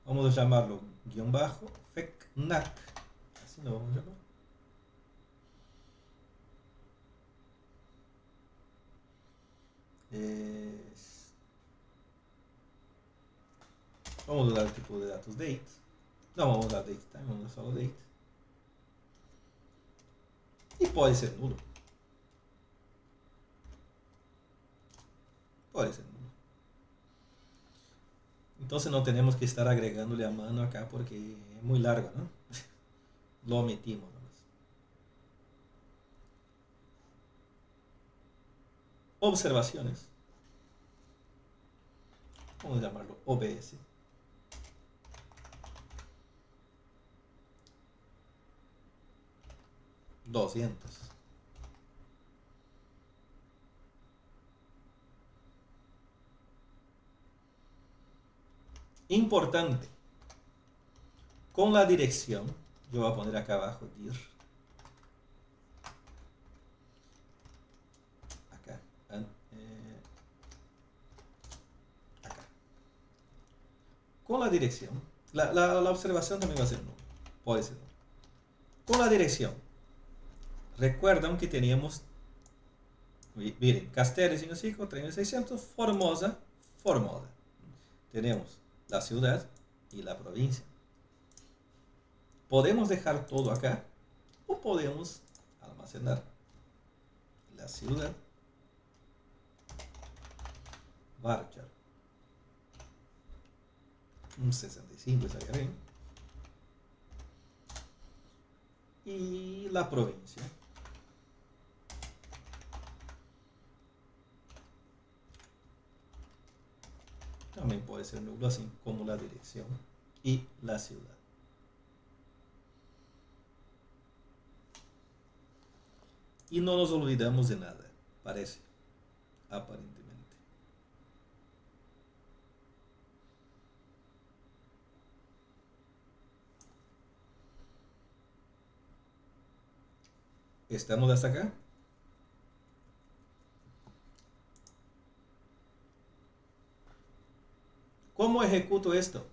Vamos a llamarlo guión bajo fecnac. Así lo vamos a llamar. Vamos a dar el tipo de datos date. No vamos a dar date time, vamos a dar solo date. Y puede ser nulo. Puede ser nulo. Entonces no tenemos que estar agregándole a mano acá porque es muy largo, ¿no? Lo omitimos nomás. Observaciones. Vamos a llamarlo OBS. $200. Importante. Con la dirección, yo voy a poner acá abajo dir. Acá. Acá. Con la dirección, la observación también va a ser nulo. Puede ser nulo. Con la dirección, recuerdan que teníamos Miren, Castelli 55, 3600, Formosa, Formosa. Tenemos la ciudad y la provincia. Podemos dejar todo acá o podemos almacenar la ciudad, Varchar, un 65 estaría bien, y la provincia. También puede ser nulo, así como la dirección y la ciudad. Y no nos olvidamos de nada, parece, aparentemente. ¿Estamos hasta acá? ¿Cómo ejecuto esto?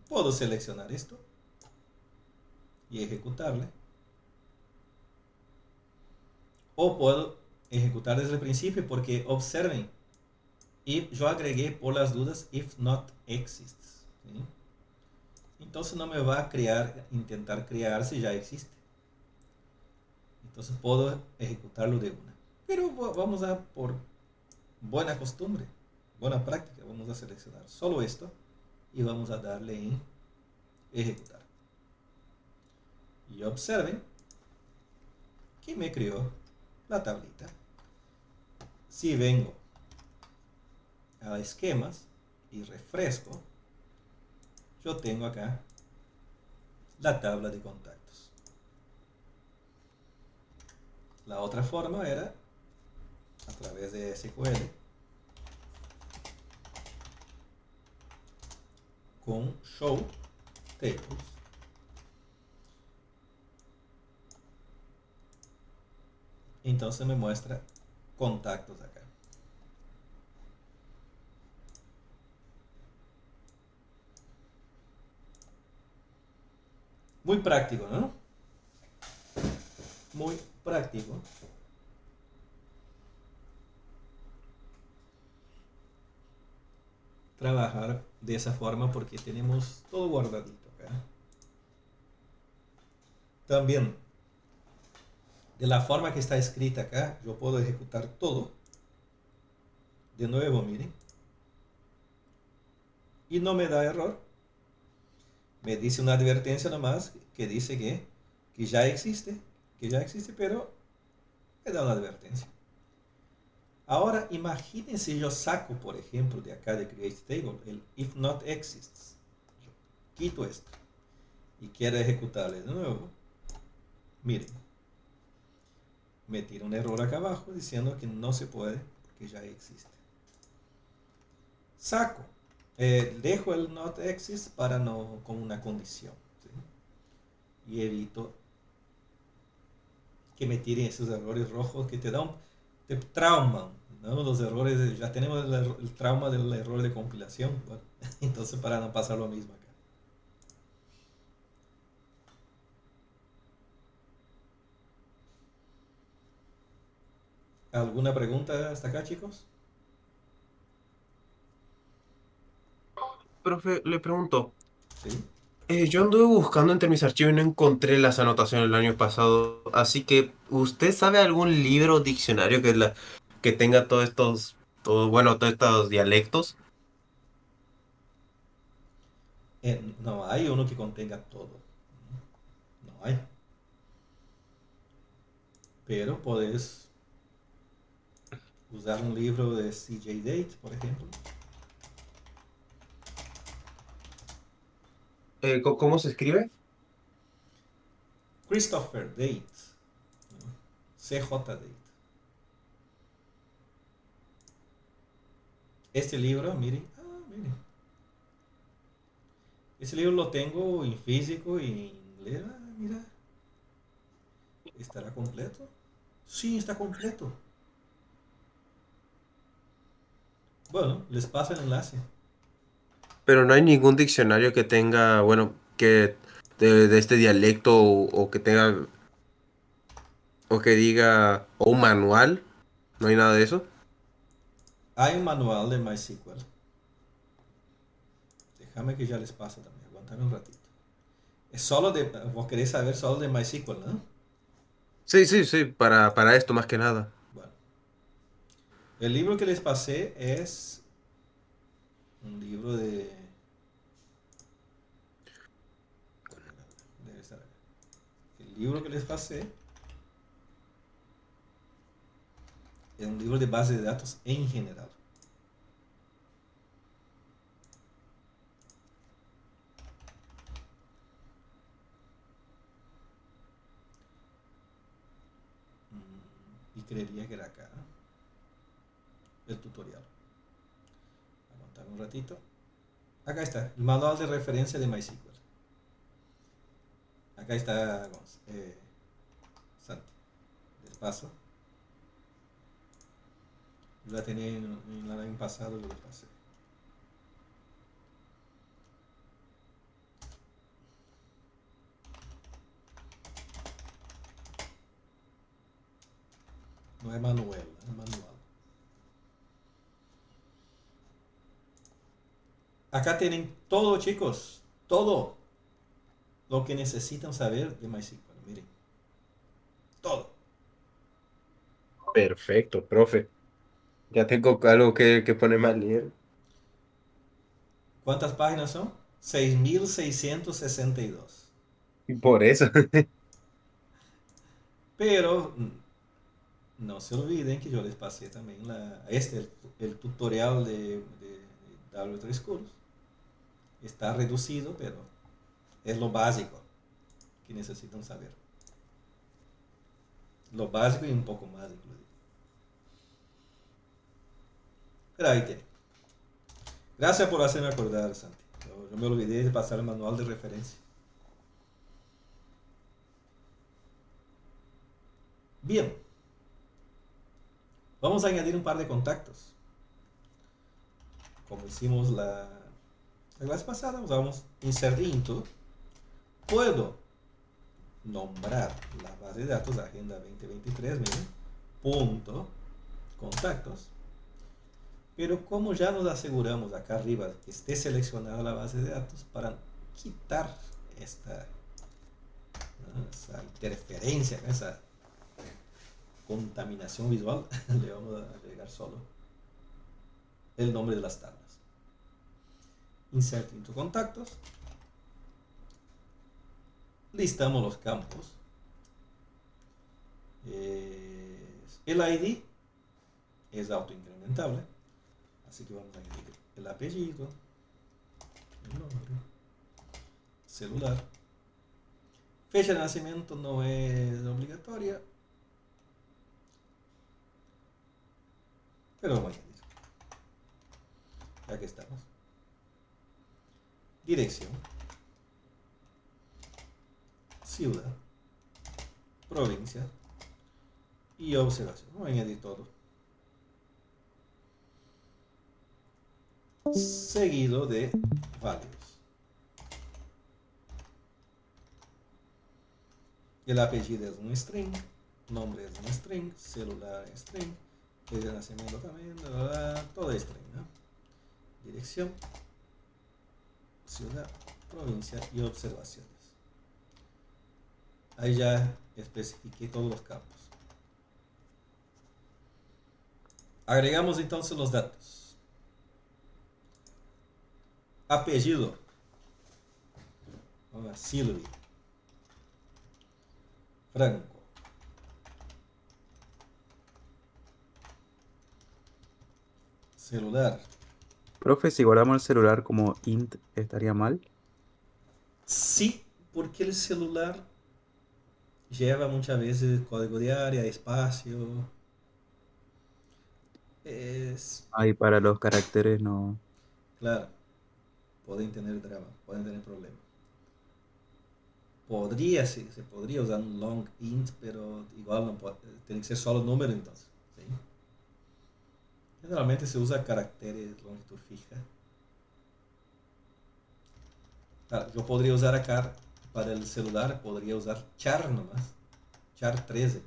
Puedo seleccionar esto y ejecutarle. O puedo ejecutar desde el principio porque observen, yo agregué por las dudas if not exists. ¿Sí? Entonces no me va a intentar crear si ya existe. Entonces puedo ejecutarlo de una. Pero vamos a, por buena costumbre, buena práctica, vamos a seleccionar solo esto y vamos a darle en ejecutar. Y observen que me creó la tablita. Si vengo a esquemas y refresco, yo tengo acá la tabla de contactos. La otra forma era a través de SQL con show tables. Entonces me muestra contactos acá. Muy práctico, ¿no? Muy práctico. Trabajar de esa forma porque tenemos todo guardadito acá. También, de la forma que está escrita acá, yo puedo ejecutar todo. De nuevo, miren. Y no me da error. Me dice una advertencia nomás que dice que ya existe, pero me da una advertencia. Ahora imagínense yo saco, por ejemplo, de acá de Create Table, el if not exists. Yo quito esto y quiero ejecutarle de nuevo. Miren, me tira un error acá abajo diciendo que no se puede porque ya existe. Saco, dejo el not exist para no con una condición, ¿sí? Y evito que me tiren esos errores rojos que te trauman, ¿no? Los errores, ya tenemos el trauma del error de compilación, bueno, entonces para no pasar lo mismo acá. ¿Alguna pregunta hasta acá, chicos? Profe, le pregunto, Sí. yo anduve buscando entre mis archivos y no encontré las anotaciones del año pasado, así que ¿usted sabe algún libro o diccionario que tenga todos estos dialectos? No hay uno que contenga todo. No hay. Pero puedes usar un libro de CJ Date, por ejemplo. ¿Cómo se escribe? Christopher Date, ¿no? CJ Date. Este libro, miren, miren. Este libro lo tengo en físico y en inglés. Mira, ¿estará completo? Sí, está completo. Bueno, les paso el enlace. Pero no hay ningún diccionario que tenga, bueno, que de este dialecto o que tenga... O que diga, o un manual, no hay nada de eso. Hay un manual de MySQL. Déjame que ya les paso también. Aguantame un ratito. Es solo de. Vos querés saber solo de MySQL, ¿no? Sí, sí, sí, para esto más que nada. Bueno, el libro que les pasé es un libro de. Debe estar acá. El libro que les pasé es un libro de base de datos en general. Y creería que era acá. El tutorial. Aguantame un ratito. Acá está, el manual de referencia de MySQL. Acá está, vamos, Santi, del paso. Yo la tenía en el año pasado, yo lo pasé. No es manual, es manual. Acá tienen todo, chicos, todo lo que necesitan saber de MySQL. Miren, todo. Perfecto, profe. Ya tengo algo que ponerme a leer. ¿Cuántas páginas son? 6.662. Y por eso. Pero no se olviden que yo les pasé también el tutorial de W3 Schools. Está reducido, pero es lo básico que necesitan saber. Lo básico y un poco más, inclusive. Pero ahí tiene. Gracias por hacerme acordar, Santi. Yo me olvidé de pasar el manual de referencia. Bien, vamos a añadir un par de contactos. Como hicimos la vez pasada, usamos insert into. Puedo nombrar la base de datos Agenda 2023, miren, punto, contactos. Pero como ya nos aseguramos acá arriba que esté seleccionada la base de datos, para quitar esta, ¿no?, esa interferencia, esa contaminación visual, le vamos a agregar solo el nombre de las tablas. Insert into contactos. Listamos los campos. El ID es autoincrementable, así que vamos a añadir el apellido, el nombre, celular. Fecha de nacimiento no es obligatoria, pero vamos a añadir. Aquí estamos. Dirección, ciudad, provincia y observación. Vamos a añadir todo. Seguido de válidos. El apellido es un string, nombre es un string, celular es string, fecha de nacimiento también, todo es string, ¿no? Dirección, ciudad, provincia y observaciones. Ahí ya especifiqué todos los campos. Agregamos entonces los datos. Apellido. Vamos a Silvia. Franco. Celular. Profe, si guardamos el celular como int, ¿estaría mal? Sí, porque el celular lleva muchas veces código de área, espacio. Es, Ahí para los caracteres no. claro, pueden tener drama, pueden tener problemas. Podría, sí, se podría usar un long int, pero igual no puede, tiene que ser solo número entonces. ¿Sí? Generalmente se usa caracteres longitud fija. Claro, yo podría usar acá para el celular, podría usar char nomás, char 13.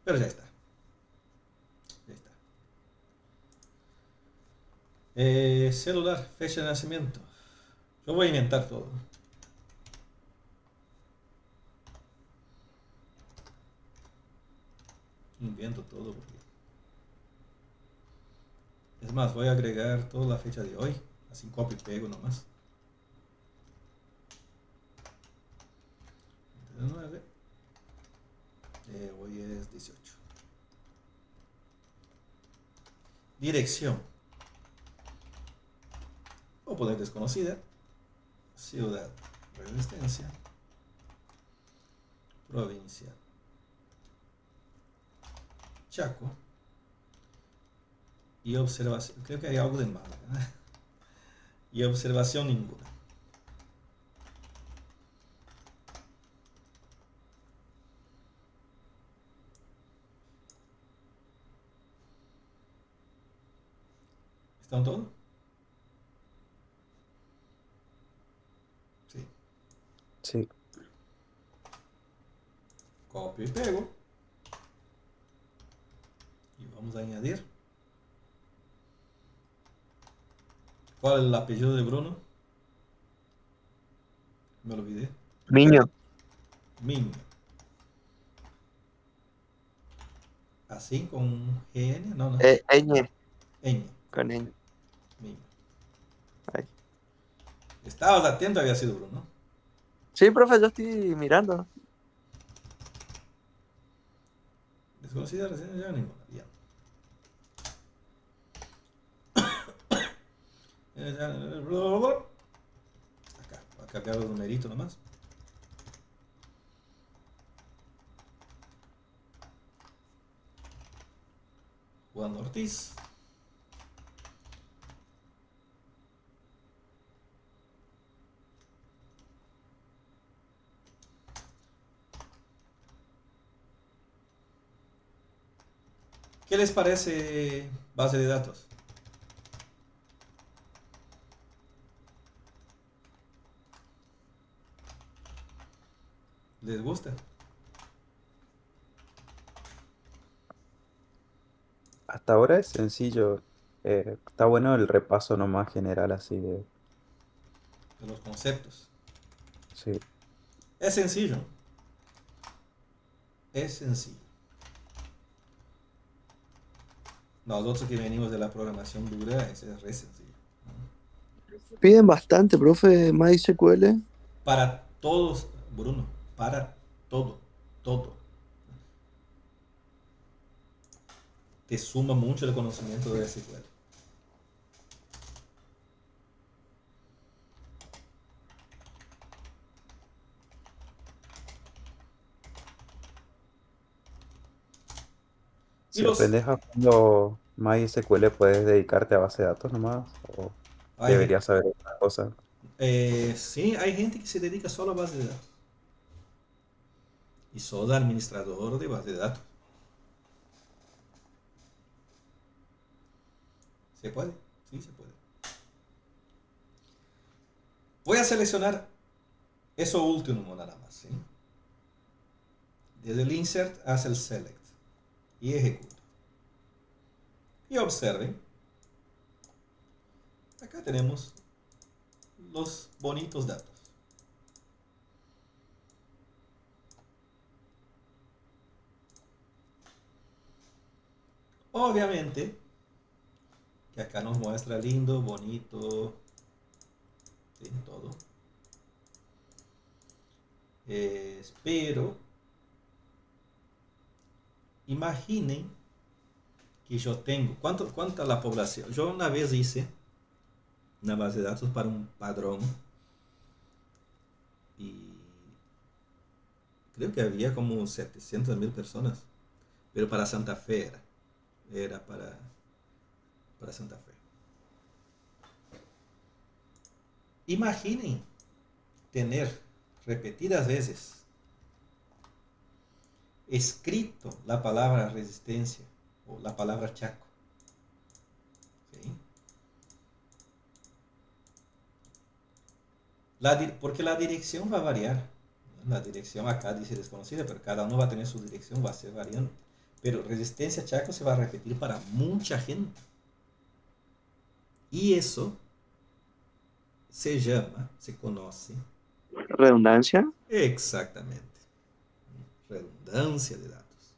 Pero ya está. Ya está. Celular, fecha de nacimiento. Yo voy a inventar todo. Invento todo porque... Es más, voy a agregar toda la fecha de hoy. Así copio y pego nomás. 9. Hoy es 18. Dirección. O poner desconocida. Ciudad. Resistencia. Provincia. Chaco. Y observación. Creo que hay algo de malo. Y observación ninguna. ¿Están todos? Sí. Sí. Copio y pego. Y vamos a añadir. ¿Cuál es el apellido de Bruno? Me lo olvidé. Miño. Miño. Así con GN, no, no. Ñ. Ñ. Con Ñ. Miño. Ahí. Estabas atento, había sido Bruno. Sí, profe, yo estoy mirando. Desconocida recién ya ninguna. Ya. Acá, voy a cambiar los numeritos nomás. Juan Ortiz. ¿Qué les parece base de datos? ¿Les gusta? Hasta ahora es sencillo. Está bueno el repaso nomás general así de... De los conceptos. Sí. Es sencillo. Es sencillo. Nosotros que venimos de la programación dura, es re sencillo. Piden bastante, profe, MySQL. Para todos, Bruno, para todo, todo. Te suma mucho el conocimiento de SQL. Y Si los... aprendes a fondo MySQL, puedes dedicarte a base de datos nomás. O Hay, deberías saber otra cosa. sí, hay gente que se dedica solo a base de datos. Y solo administrador de base de datos. ¿Se puede? Sí, se puede. Voy a seleccionar eso último nada más. ¿Sí? Desde el insert hacia el select. Y ejecuto. Y observen. Acá tenemos los bonitos datos. Obviamente, que acá nos muestra lindo, bonito, ¿sí? Todo. Pero, imaginen que yo tengo, ¿cuánta la población? Yo una vez hice una base de datos para un padrón y creo que había como 700.000 personas, pero para Santa Fe era para Santa Fe. Imaginen tener repetidas veces escrito la palabra resistencia o la palabra Chaco. ¿Sí? Porque la dirección va a variar. La dirección acá dice desconocida, pero cada uno va a tener su dirección, va a ser variante. Pero resistencia Chaco se va a repetir para mucha gente. Y eso se conoce Redundancia. exactamente, redundancia de datos.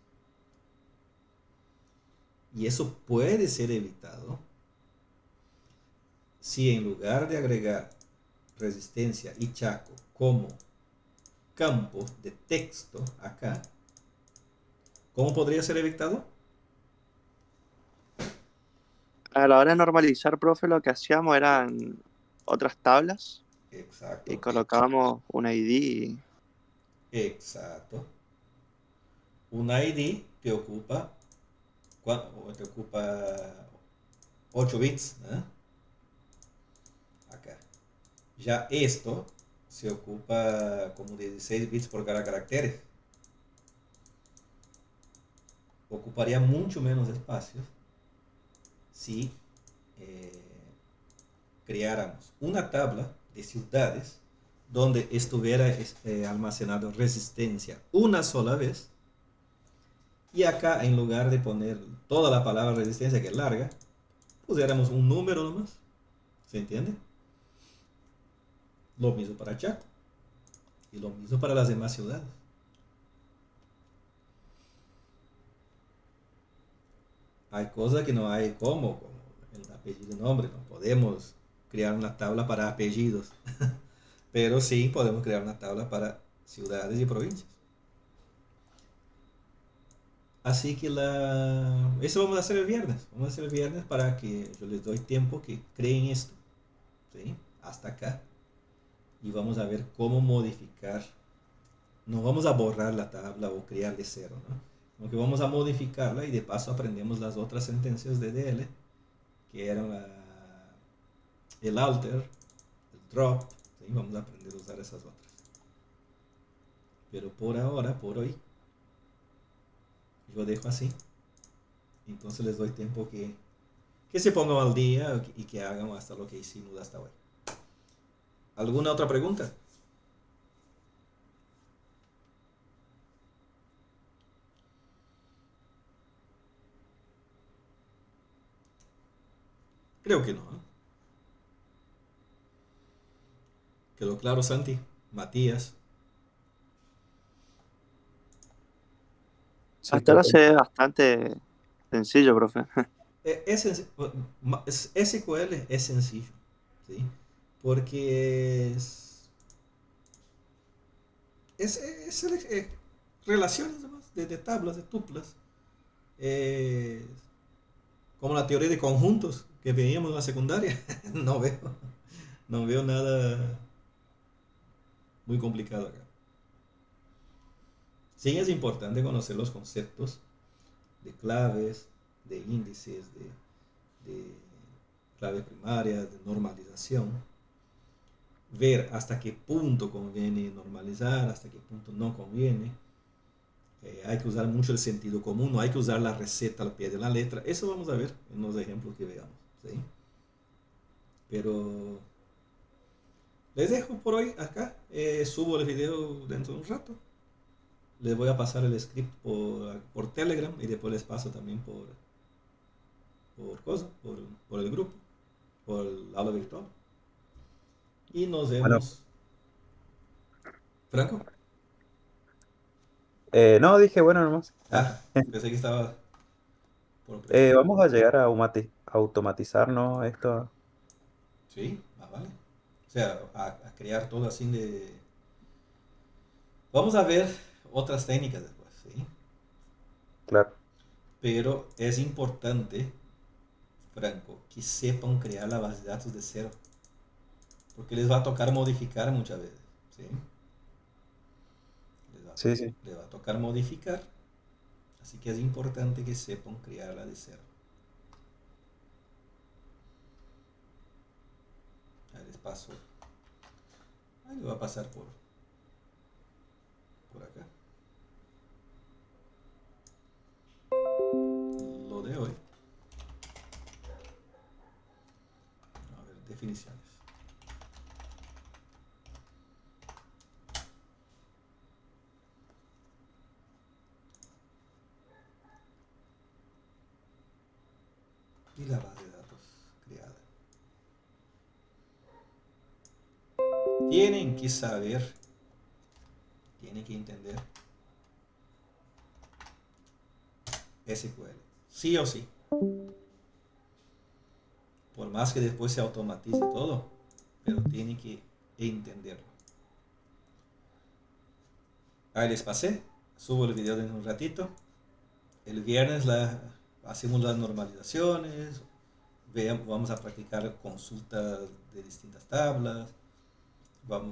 Y eso puede ser evitado si en lugar de agregar resistencia y Chaco como campo de texto acá, ¿cómo podría ser evitado? A la hora de normalizar, profe, lo que hacíamos eran otras tablas y Exacto, colocábamos un ID. exacto. Un ID te ocupa 8 bits, ¿eh? Acá. Ya esto se ocupa como 16 bits por cada carácter. Ocuparía mucho menos espacio si eh, creáramos una tabla de ciudades donde estuviera almacenado resistencia una sola vez y acá en lugar de poner toda la palabra resistencia que es larga, pusiéramos un número nomás. ¿Se entiende? Lo mismo para Chaco y lo mismo para las demás ciudades. Hay cosas que no hay como el apellido y nombre. No podemos crear una tabla para apellidos, pero sí podemos crear una tabla para ciudades y provincias. Así que eso vamos a hacer el viernes. Vamos a hacer el viernes para que yo les doy tiempo que creen esto. ¿Sí? Hasta acá. Y vamos a ver cómo modificar. No vamos a borrar la tabla o crear de cero, ¿no? Aunque vamos a modificarla y de paso aprendemos las otras sentencias de DL, que eran el alter, el drop. ¿Sí? Vamos a aprender a usar esas otras. Pero por ahora, por hoy, yo dejo así. Entonces les doy tiempo que se pongan al día y que hagan hasta lo que hicimos hasta hoy. ¿Alguna otra pregunta? Creo que no, ¿eh? ¿Quedó claro, Santi? Matías. Sí, Hasta ahora profe. se ve bastante sencillo, profe. SQL es sencillo, ¿sí? Porque es relaciones nomás, de tablas, de tuplas. Eh, como la teoría de conjuntos que veíamos en la secundaria. no veo, no veo nada muy complicado acá. Sí es importante conocer los conceptos de claves, de índices, de claves primarias, de normalización, ver hasta qué punto conviene normalizar, hasta qué punto no conviene. Hay que usar mucho el sentido común, no hay que usar la receta al pie de la letra. Eso vamos a ver en los ejemplos que veamos. ¿Sí? Pero les dejo por hoy acá. Subo el video dentro de un rato. Les voy a pasar el script por Telegram y después les paso también por el grupo, por el aula virtual. Y nos Bueno, vemos. Franco. no, dije bueno nomás. Ah, pensé que estaba por preguntar. Vamos a llegar a automatizar, ¿no? Esto, Sí, vale. O sea, a crear todo así de... Vamos a ver otras técnicas después, ¿sí? claro. Pero es importante, Franco, que sepan crear la base de datos de cero. Porque les va a tocar modificar muchas veces, ¿sí? Les va a, Sí, sí. les va a tocar modificar. Así que es importante que sepan crearla de cero. Ahí les paso. Ahí le va a pasar por acá. Lo de hoy. A ver, definiciones. Y la base de datos creada. Tienen que saber, tienen que entender SQL, sí o sí. Por más que después se automatice todo, pero tienen que entenderlo. Ahí les pasé, subo el video en un ratito. El viernes hacemos las normalizaciones, vamos a practicar consultas de distintas tablas.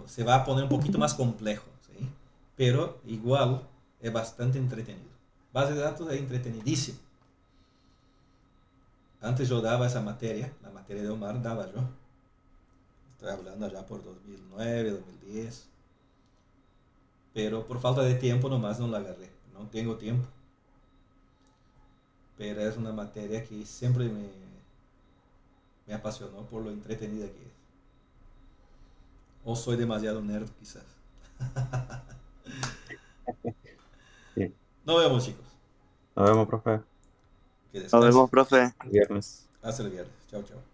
Se va a poner un poquito más complejo, ¿sí? Pero igual es bastante entretenido. Base de datos es entretenidísimo. Antes yo daba esa materia, la materia de Omar daba yo. Estoy hablando ya por 2009, 2010. Pero por falta de tiempo nomás no la agarré. No tengo tiempo. Pero es una materia que siempre me apasionó por lo entretenida que es. O soy demasiado nerd quizás. Sí. Nos vemos, chicos. Nos vemos, profe. Que Nos descansen. vemos, profe. El viernes. Hasta el viernes. Chao, chao.